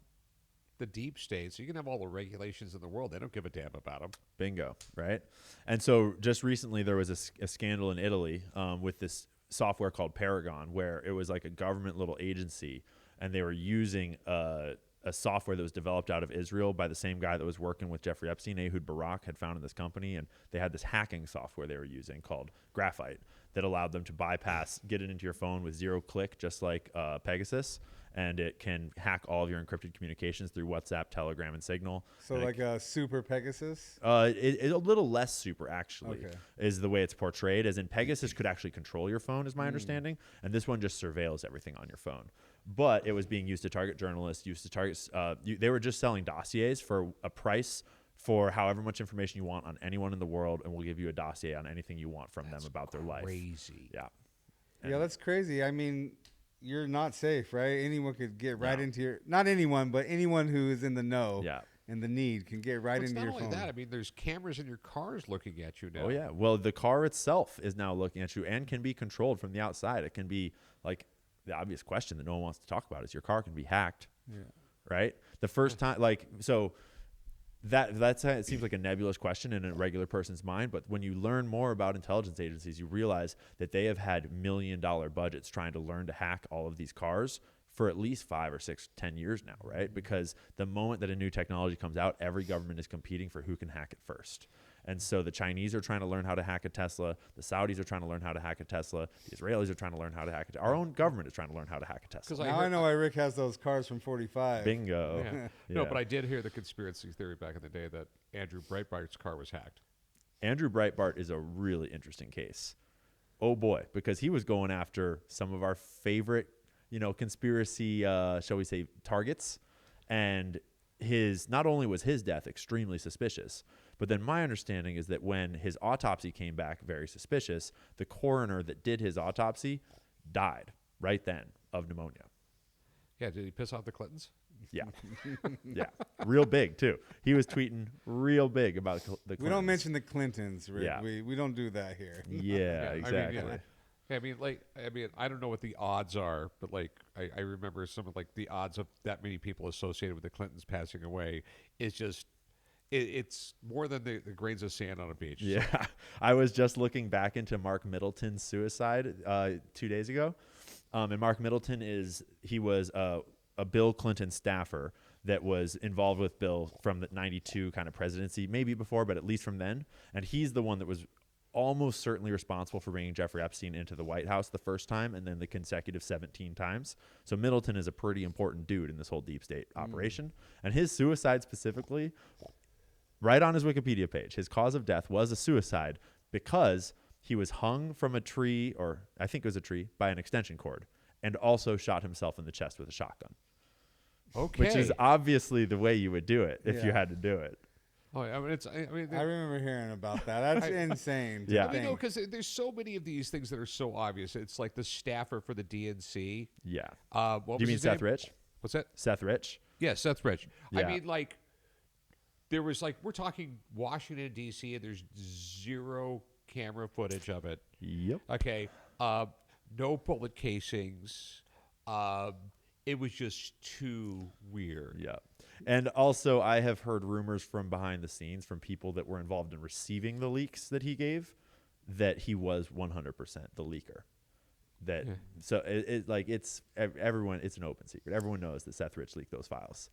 the deep state, so you can have all the regulations in the world. They don't give a damn about them. Bingo, right? And so just recently there was a scandal in Italy with this software called Paragon, where it was like a government little agency, and they were using a software that was developed out of Israel by the same guy that was working with Jeffrey Epstein. Ehud Barak had founded this company, and they had this hacking software they were using called Graphite that allowed them to get it into your phone with 0 click, just like Pegasus, and it can hack all of your encrypted communications through WhatsApp, Telegram, and Signal. So and like a super Pegasus? It's a little less super, actually, is the way it's portrayed, as in Pegasus could actually control your phone, is my understanding, and this one just surveils everything on your phone. But it was being used to target journalists, they were just selling dossiers for a price for however much information you want on anyone in the world, and we'll give you a dossier on anything you want from them about their life. Crazy. Yeah. Yeah, that's crazy. I mean, you're not safe, right? Anyone could get right into your, not anyone, but anyone who is in the know and the need can get right into your phone. Not only that, I mean, there's cameras in your cars looking at you now. Oh, yeah. Well, the car itself is now looking at you and can be controlled from the outside. It can be like the obvious question that no one wants to talk about is your car can be hacked, right? The first time, like, so it seems like a nebulous question in a regular person's mind, but when you learn more about intelligence agencies, you realize that they have had $1 million budgets trying to learn to hack all of these cars for at least 5 or 6, 10 years now, right? Because the moment that a new technology comes out, every government is competing for who can hack it first. And so the Chinese are trying to learn how to hack a Tesla. The Saudis are trying to learn how to hack a Tesla. The Israelis are trying to learn how to hack it. Our own government is trying to learn how to hack a Tesla. Now I know why Rick has those cars from 45. Bingo. Yeah. No, but I did hear the conspiracy theory back in the day that Andrew Breitbart's car was hacked. Andrew Breitbart is a really interesting case. Oh boy, because he was going after some of our favorite, conspiracy, shall we say, targets. And not only was his death extremely suspicious, but then my understanding is that when his autopsy came back very suspicious, the coroner that did his autopsy died right then of pneumonia. Yeah, did he piss off the Clintons? Yeah. Yeah. Real big, too. He was tweeting real big about the Clintons. We don't mention the Clintons, Rick. Yeah. We don't do that here. Yeah, exactly. I mean, I don't know what the odds are, but I remember some of the odds of that many people associated with the Clintons passing away is just it's more than the grains of sand on a beach. Yeah. I was just looking back into Mark Middleton's suicide 2 days ago. And Mark Middleton was a Bill Clinton staffer that was involved with Bill from the 92 kind of presidency, maybe before, but at least from then. And he's the one that was almost certainly responsible for bringing Jeffrey Epstein into the White House the first time and then the consecutive 17 times. So Middleton is a pretty important dude in this whole deep state operation. And his suicide specifically, right on his Wikipedia page, his cause of death was a suicide because he was hung from a tree, or I think it was a tree, by an extension cord, and also shot himself in the chest with a shotgun. Okay. Which is obviously the way you would do it if you Yeah. had to do it. Oh, I mean, I remember hearing about that. That's insane. to Yeah. think. because there's so many of these things that are so obvious. It's like the staffer for the DNC. Yeah. What Do you was mean his Seth name? Rich? What's that? Seth Rich? Yeah, Seth Rich. Yeah. I mean, there was we're talking Washington D.C. and there's zero camera footage of it. Yep. Okay, no bullet casings. It was just too weird. Yeah. And also, I have heard rumors from behind the scenes from people that were involved in receiving the leaks that he gave that he was 100% the leaker. So it's everyone. It's an open secret. Everyone knows that Seth Rich leaked those files,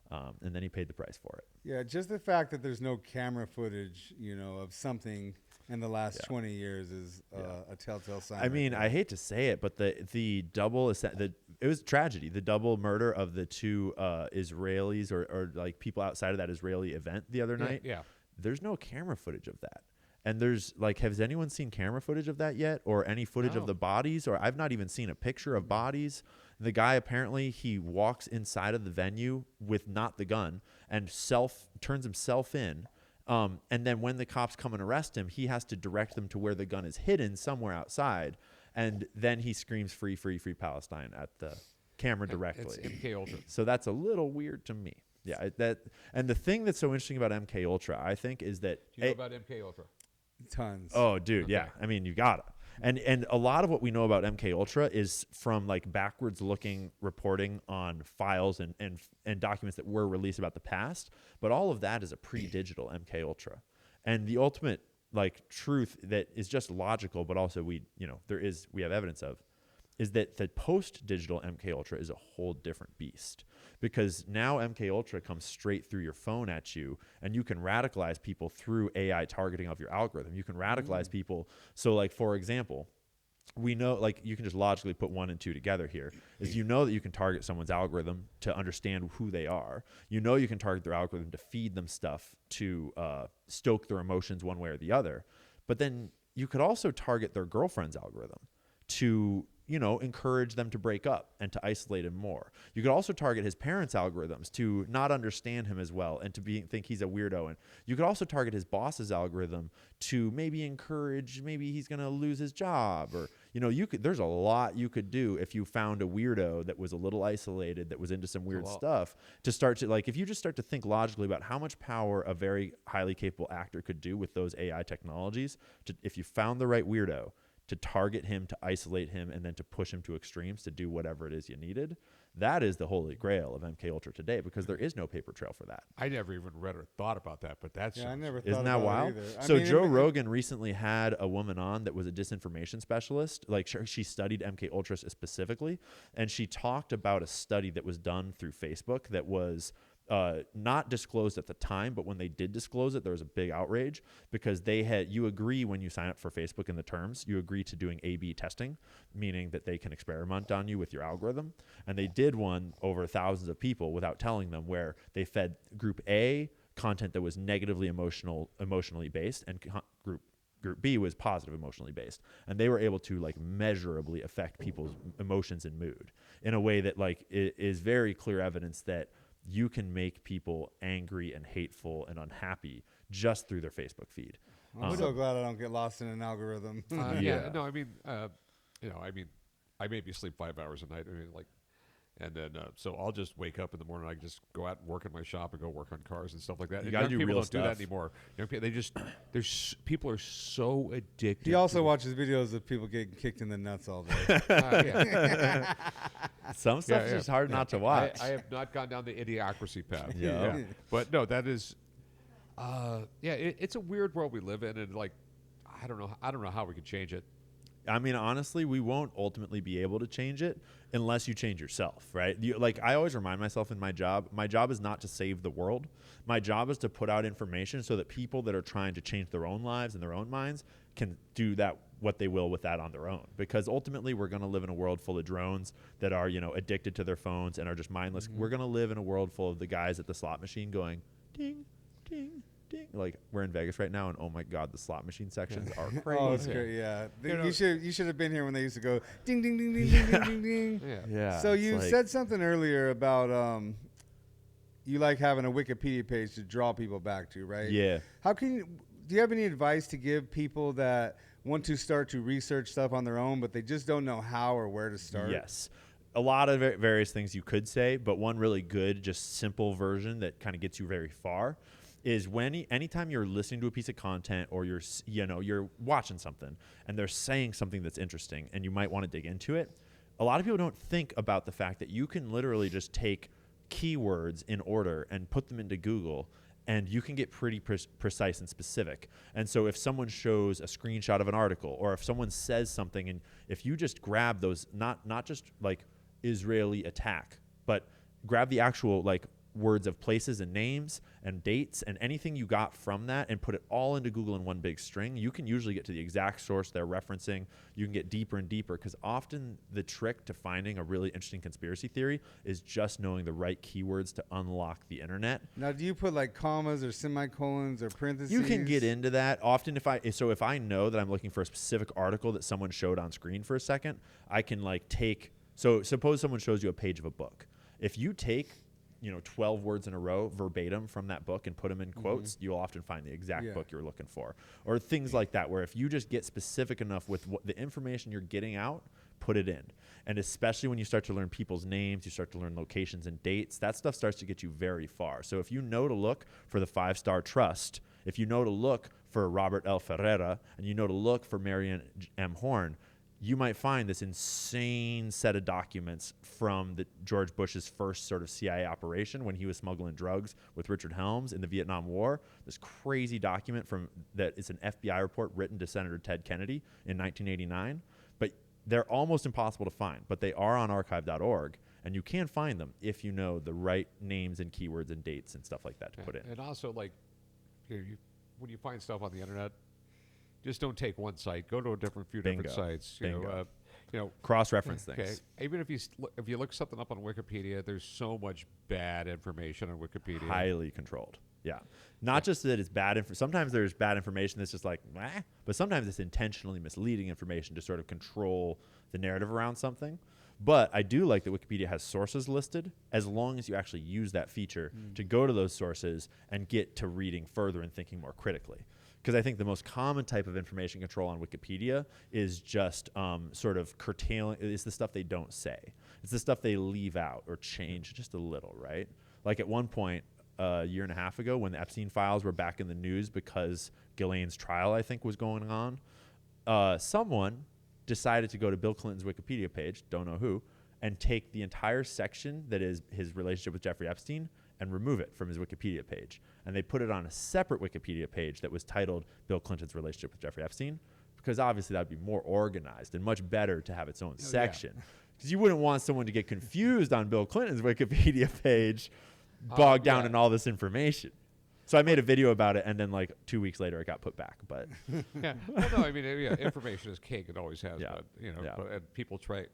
and then he paid the price for it. Yeah, just the fact that there's no camera footage, of something in the last 20 years is a telltale sign. I mean, I hate to say it, but the double it was tragedy. The double murder of the two Israelis or people outside of that Israeli event the other night. Yeah. There's no camera footage of that. And there's has anyone seen camera footage of that yet, or any footage of the bodies? Or I've not even seen a picture of bodies. The guy apparently he walks inside of the venue with not the gun and turns himself in. And then when the cops come and arrest him, he has to direct them to where the gun is hidden somewhere outside. And then he screams "Free, free, free Palestine" at the camera directly. It's MK Ultra. So that's a little weird to me. Yeah, and the thing that's so interesting about MK Ultra, I think, is that Do you know about MK Ultra? tons. oh, dude, yeah. I mean, you gotta. And a lot of what we know about MK Ultra is from backwards looking reporting on files and documents that were released about the past. But all of that is a pre-digital MK Ultra, and the ultimate truth that is just logical, but also we have evidence of, is that the post-digital MK Ultra is a whole different beast, because now MK Ultra comes straight through your phone at you, and you can radicalize people through AI targeting of your algorithm. You can radicalize people. So for example, we know you can just logically put 1 and 2 together here is that you can target someone's algorithm to understand who they are. You can target their algorithm to feed them stuff to stoke their emotions one way or the other. But then you could also target their girlfriend's algorithm to encourage them to break up and to isolate him more. You could also target his parents' algorithms to not understand him as well and to think he's a weirdo. And you could also target his boss's algorithm to maybe encourage, maybe he's going to lose his job, or there's a lot you could do if you found a weirdo that was a little isolated, that was into some weird stuff, to start to if you just start to think logically about how much power a very highly capable actor could do with those AI technologies, if you found the right weirdo, to target him, to isolate him, and then to push him to extremes to do whatever it is you needed, That is the holy grail of MK Ultra today, because there is no paper trail for that. I never even read or thought about that, but that's Yeah, I never thought Isn't that about wild? it either. So I mean, Joe Rogan recently had a woman on that was a disinformation specialist. Like she studied MK Ultra specifically, and she talked about a study that was done through Facebook that was not disclosed at the time, but when they did disclose it, there was a big outrage because you agree when you sign up for Facebook in the terms, you agree to doing A/B testing, meaning that they can experiment on you with your algorithm. And they did one over thousands of people without telling them, where they fed group A content that was negatively emotionally based, and group B was positive emotionally based, and they were able to like measurably affect people's emotions and mood in a way that like is very clear evidence that you can make people angry and hateful and unhappy just through their Facebook feed. I'm so glad I don't get lost in an algorithm. Yeah, no, I mean, I maybe sleep 5 hours a night. I mean, like, and then so I'll just wake up in the morning. I can just go out and work in my shop and go work on cars and stuff like that. You got to do people real don't stuff. do that anymore. Young people, people are so addicted. He also watches videos of people getting kicked in the nuts all day. Yeah. Some stuff is just hard not to watch. I have not gone down the idiocracy path. Yeah. But no, that is, it's a weird world we live in, and like, I don't know how we could change it. I mean, honestly, we won't ultimately be able to change it unless you change yourself, right? I always remind myself in my job is not to save the world. My job is to put out information so that people that are trying to change their own lives and their own minds can do that, what they will with that on their own. Because ultimately, we're going to live in a world full of drones that are, addicted to their phones and are just mindless. Mm-hmm. We're going to live in a world full of the guys at the slot machine going, ding, ding, ding. Like, we're in Vegas right now, and oh my God, the slot machine sections are crazy. Oh, it's great, yeah. You should have been here when they used to go ding, ding, ding, ding, ding, ding, ding, ding. Yeah. So you said something earlier about you like having a Wikipedia page to draw people back to, right? Yeah. Do you have any advice to give people that want to start to research stuff on their own, but they just don't know how or where to start? Yes. A lot of various things you could say, but one really good, just simple version that kind of gets you very far is anytime you're listening to a piece of content or you're watching something and they're saying something that's interesting and you might want to dig into it, a lot of people don't think about the fact that you can literally just take keywords in order and put them into Google, and you can get pretty precise and specific. And so if someone shows a screenshot of an article, or if someone says something, and if you just grab those, not just like Israeli attack, but grab the actual like words of places and names and dates and anything you got from that and put it all into Google in one big string, you can usually get to the exact source they're referencing. You can get deeper and deeper, because often the trick to finding a really interesting conspiracy theory is just knowing the right keywords to unlock the internet. Now, do you put like commas or semicolons or parentheses? You can get into that. Often if I know that I'm looking for a specific article that someone showed on screen for a second, I can suppose someone shows you a page of a book. If you take 12 words in a row verbatim from that book and put them in quotes, you'll often find the exact book you're looking for. Or things like that, where if you just get specific enough with the information you're getting out, put it in. And especially when you start to learn people's names, you start to learn locations and dates, that stuff starts to get you very far. So if you know to look for the 5-Star Trust, if you know to look for Robert L. Ferreira, and you know to look for Marion M. Horn, you might find this insane set of documents from George Bush's first sort of CIA operation when he was smuggling drugs with Richard Helms in the Vietnam War. This crazy document that is an FBI report written to Senator Ted Kennedy in 1989. But they're almost impossible to find, but they are on archive.org, and you can find them if you know the right names and keywords and dates and stuff like that to put in. And also, like, when you find stuff on the internet, just don't take one site. Go to different sites. Cross-reference things. Even if you look something up on Wikipedia, there's so much bad information on Wikipedia. Highly controlled. Yeah. Not just that it's bad. Sometimes there's bad information that's just like, but sometimes it's intentionally misleading information to sort of control the narrative around something. But I do like that Wikipedia has sources listed, as long as you actually use that feature to go to those sources and get to reading further and thinking more critically. Because I think the most common type of information control on Wikipedia is just sort of curtailing. It's the stuff they don't say. It's the stuff they leave out or change just a little, right? Like at one point, a year and a half ago, when the Epstein files were back in the news because Ghislaine's trial, I think, was going on, someone decided to go to Bill Clinton's Wikipedia page, don't know who, and take the entire section that is his relationship with Jeffrey Epstein and remove it from his Wikipedia page. And they put it on a separate Wikipedia page that was titled Bill Clinton's relationship with Jeffrey Epstein, because obviously that would be more organized and much better to have its own section. Because you wouldn't want someone to get confused on Bill Clinton's Wikipedia page, bogged down in all this information. So I made a video about it, and then like 2 weeks later, it got put back. But Well, no, I mean, information is king. It always has Yeah. been. Yeah. And people try.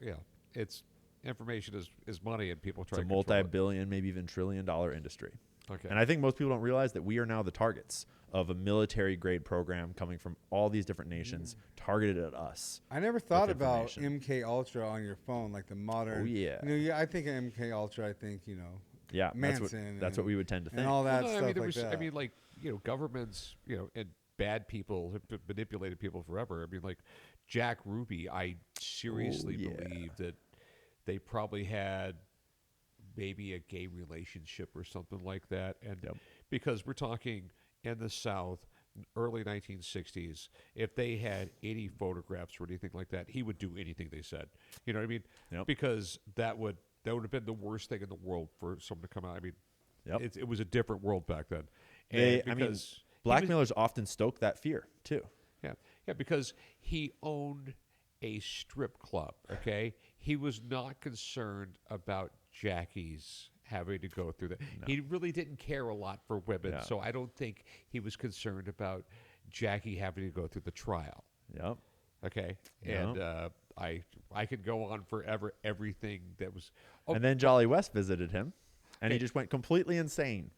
It's information is money, and people try. it's a to control it. multi-billion, maybe even trillion-dollar industry. Okay. And I think most people don't realize that we are now the targets of a military-grade program coming from all these different nations targeted at us. I never thought about information. MK Ultra on your phone, like the modern. Oh, yeah. I think of MK Ultra. I think Yeah, Manson. that's what we would tend to think. and all that Well, no, stuff I mean, there like was, that. I mean, like governments, and bad people have manipulated people forever. I mean, like Jack Ruby, I seriously believe that they probably had maybe a gay relationship or something like that, and because we're talking in the South, early 1960s, if they had any photographs or anything like that, he would do anything they said. You know what I mean? Because that would have been the worst thing in the world for someone to come out. I mean, it was a different world back then. And Blackmailers often stoke that fear too. Yeah, because he owned a strip club, okay? He was not concerned about Jackie's having to go through that. No. He really didn't care a lot for women, so I don't think he was concerned about Jackie having to go through the trial. Yep. Okay? And I could go on forever, everything that was... And then Jolly West visited him, and he just went completely insane.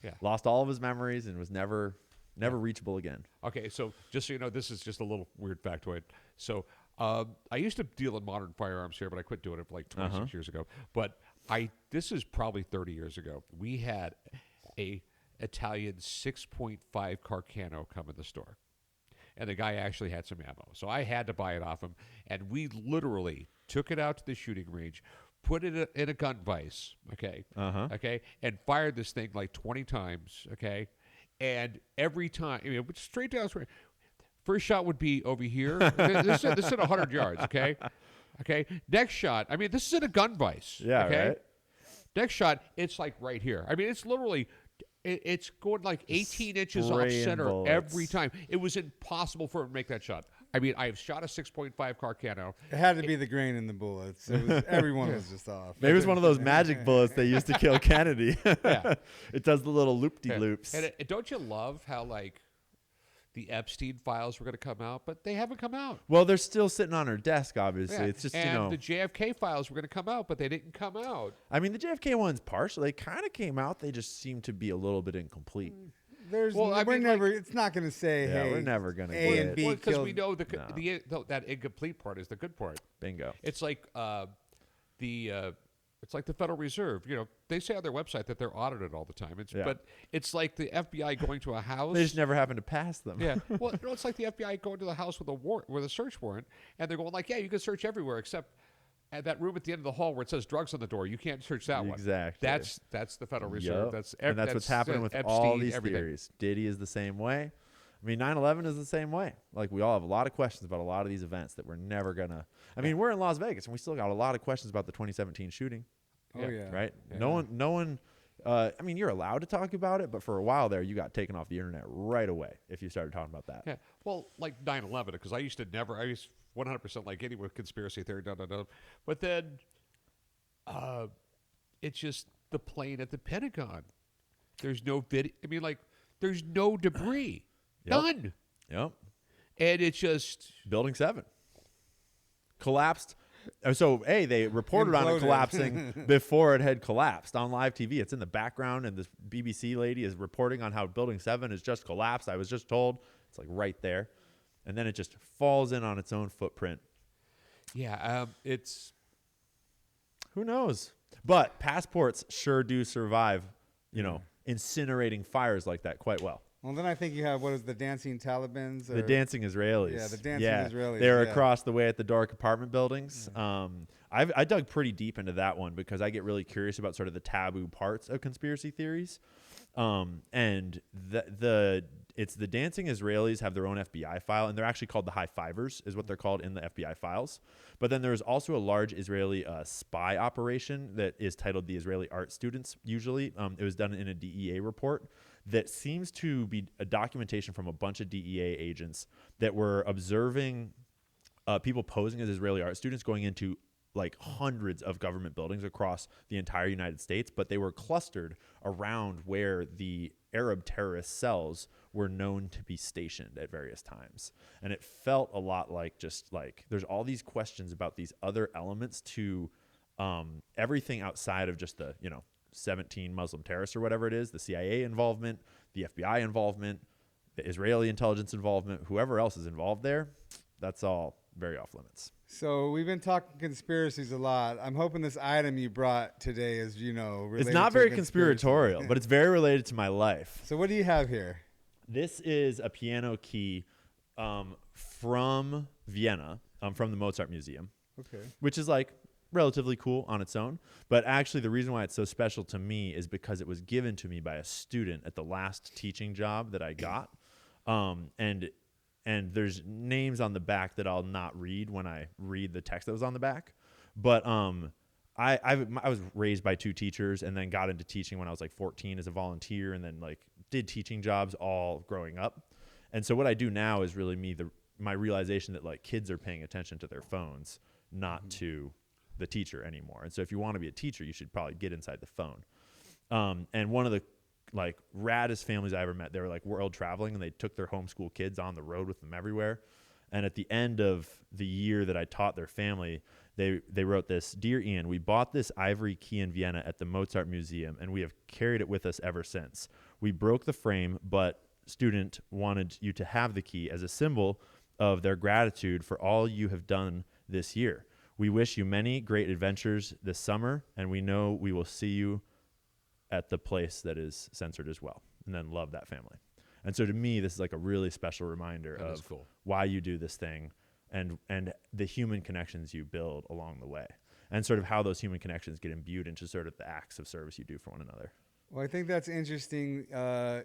Yeah. Lost all of his memories and was never reachable again. Okay, so just so you know, this is just a little weird factoid. So I used to deal in modern firearms here, but I quit doing it for like 26 years ago. But this is probably 30 years ago. We had a Italian 6.5 Carcano come in the store. And the guy actually had some ammo. So I had to buy it off him. And we literally took it out to the shooting range, put it in a gun vise, okay, and fired this thing like 20 times, okay? And every time, straight down, first shot would be over here. This is at 100 yards, okay? Okay. Next shot, this is in a gun vise. Yeah, okay? right. Next shot, it's like right here. It's literally, it's going like 18 inches off Spraying center bullets. every time. It was impossible for him to make that shot. I've shot a 6.5 Carcano. It had to be the grain in the bullets. Everyone was just off. Maybe it was one of those magic bullets they used to kill Kennedy. Yeah. It does the little loop-de-loops. And don't you love how, like, the Epstein files were going to come out, but they haven't come out. Well, they're still sitting on her desk, obviously. Yeah. It's just, and the JFK files were going to come out, but they didn't come out. the JFK one's partial. They kind of came out. They just seem to be a little bit incomplete. It's not going to say, Yeah, hey, we're never going to A get and it. B Well, because killed. we know that incomplete part is the good part. Bingo. It's like it's like the Federal Reserve. They say on their website that they're audited all the time. But it's like the FBI going to a house. They just never happen to pass them. Yeah. Well, it's like the FBI going to the house with a search warrant, and they're going like, yeah, you can search everywhere except at that room at the end of the hall where it says drugs on the door. You can't search that one. Exactly. That's the Federal Reserve. Yep. That's what's happening with Epstein, all these everything. theories. Diddy is the same way. 9/11 is the same way. Like, we all have a lot of questions about a lot of these events that we're never gonna. We're in Las Vegas and we still got a lot of questions about the 2017 shooting. Oh, yeah. Right. Yeah. No one. You're allowed to talk about it, but for a while there, you got taken off the internet right away if you started talking about that. Yeah. Well, like 9/11, because I was 100% like any with conspiracy theory, but then it's just the plane at the Pentagon. There's no video. There's no debris. Yep. None. Yep. And it's just Building 7 collapsed. So, they reported on it Imploded. collapsing before it had collapsed on live TV. It's in the background, and this BBC lady is reporting on how Building 7 has just collapsed. I was just told. It's like right there. And then it just falls in on its own footprint. yeah. It's Who knows? But passports sure do survive, incinerating fires like that quite well. Well, then I think you have, the dancing Talibans? The dancing Israelis. Yeah, the dancing Israelis, They're yeah. across the way at the dark apartment buildings. I dug pretty deep into that one because I get really curious about sort of the taboo parts of conspiracy theories. And the It's the dancing Israelis have their own FBI file, and they're actually called the High Fivers, is what they're called in the FBI files. But then there's also a large Israeli spy operation that is titled the Israeli Art Students, usually. It was done in a DEA report that seems to be a documentation from a bunch of DEA agents that were observing people posing as Israeli art students going into like hundreds of government buildings across the entire United States, but they were clustered around where the Arab terrorist cells were known to be stationed at various times. And it felt a lot like just like there's all these questions about these other elements to everything outside of just the, 17 Muslim terrorists or whatever it is, the CIA involvement, the FBI involvement, the Israeli intelligence involvement, whoever else is involved there, that's all very off limits. So we've been talking conspiracies a lot. I'm hoping this item you brought today is, related it's not to very a conspiracy. conspiratorial, but it's very related to my life. So what do you have here? This is a piano key from Vienna, from the Mozart Museum. Okay. Which is like relatively cool on its own. But actually the reason why it's so special to me is because it was given to me by a student at the last teaching job that I got. And there's names on the back that I'll not read when I read the text that was on the back. But I was raised by two teachers and then got into teaching when I was like 14 as a volunteer, and then like did teaching jobs all growing up. And so what I do now is really my realization that like kids are paying attention to their phones, not to the teacher anymore. And so if you want to be a teacher, you should probably get inside the phone. And one of the like raddest families I ever met, they were like world traveling and they took their homeschool kids on the road with them everywhere. And at the end of the year that I taught their family, they wrote this: "Dear Ian, we bought this ivory key in Vienna at the Mozart Museum and we have carried it with us ever since. We broke the frame, but student wanted you to have the key as a symbol of their gratitude for all you have done this year. We wish you many great adventures this summer, and we know we will see you at the place that is censored as well." And then love that family. And so to me, this is like a really special reminder of why you do this thing and the human connections you build along the way, and sort of how those human connections get imbued into sort of the acts of service you do for one another. Well, I think that's interesting.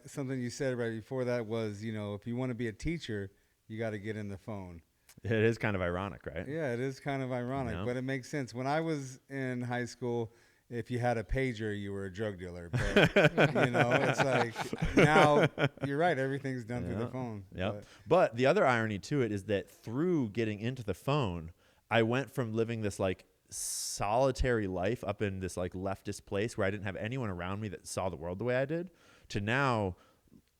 Something you said right before that was, if you want to be a teacher, you got to get in the phone. It is kind of ironic, right? Yeah, it is kind of ironic, but it makes sense. When I was in high school, if you had a pager, you were a drug dealer. But, it's like now you're right. Everything's done through the phone. Yeah. But the other irony to it is that through getting into the phone, I went from living this like solitary life up in this like leftist place where I didn't have anyone around me that saw the world the way I did, to now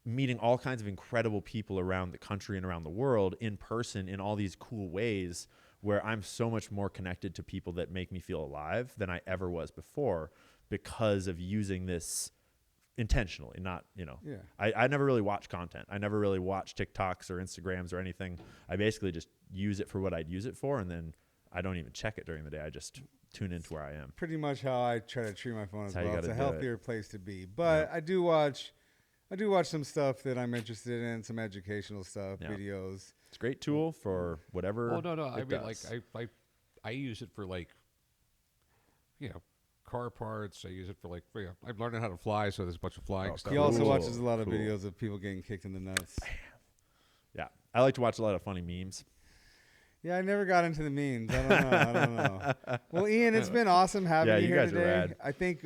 meeting all kinds of incredible people around the country and around the world in person in all these cool ways, where I'm so much more connected to people that make me feel alive than I ever was before because of using this intentionally, not, I never really watch content. I never really watch TikToks or Instagrams or anything. I basically just use it for what I'd use it for, and then I don't even check it during the day. I just tune into where I am. Pretty much how I try to treat my phone as well. It's a healthier place to be. But Yeah. I do watch some stuff that I'm interested in, some educational stuff, videos. It's a great tool for whatever. Oh, no. I mean, does. like, I use it for like, car parts. I use it for like, I'm learning how to fly, so there's a bunch of flying stuff. He also watches a lot of videos of people getting kicked in the nuts. Yeah. I like to watch a lot of funny memes. Yeah, I never got into the memes. I don't know. Well, Ian, it's been awesome having you here guys today. are rad. I think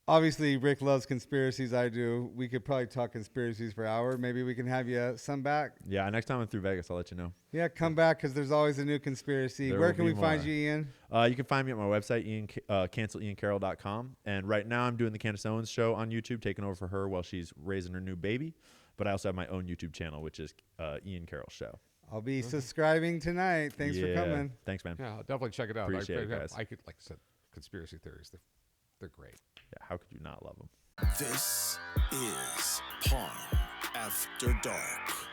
obviously Rick loves conspiracies. I do. We could probably talk conspiracies for an hour. Maybe we can have you some back. Yeah, next time I'm through Vegas, I'll let you know. Yeah, come back because there's always a new conspiracy. There Where will can be we find more. you, Ian? You can find me at my website, canceliancarroll.com. And right now I'm doing the Candace Owens show on YouTube, taking over for her while she's raising her new baby. But I also have my own YouTube channel, which is Ian Carroll Show. I'll be subscribing tonight. Thanks for coming. Thanks, man. Yeah, I'll definitely check it out. Appreciate it, guys. I could, like I said, conspiracy theories. They're great. Yeah, how could you not love them? This is Pawn After Dark.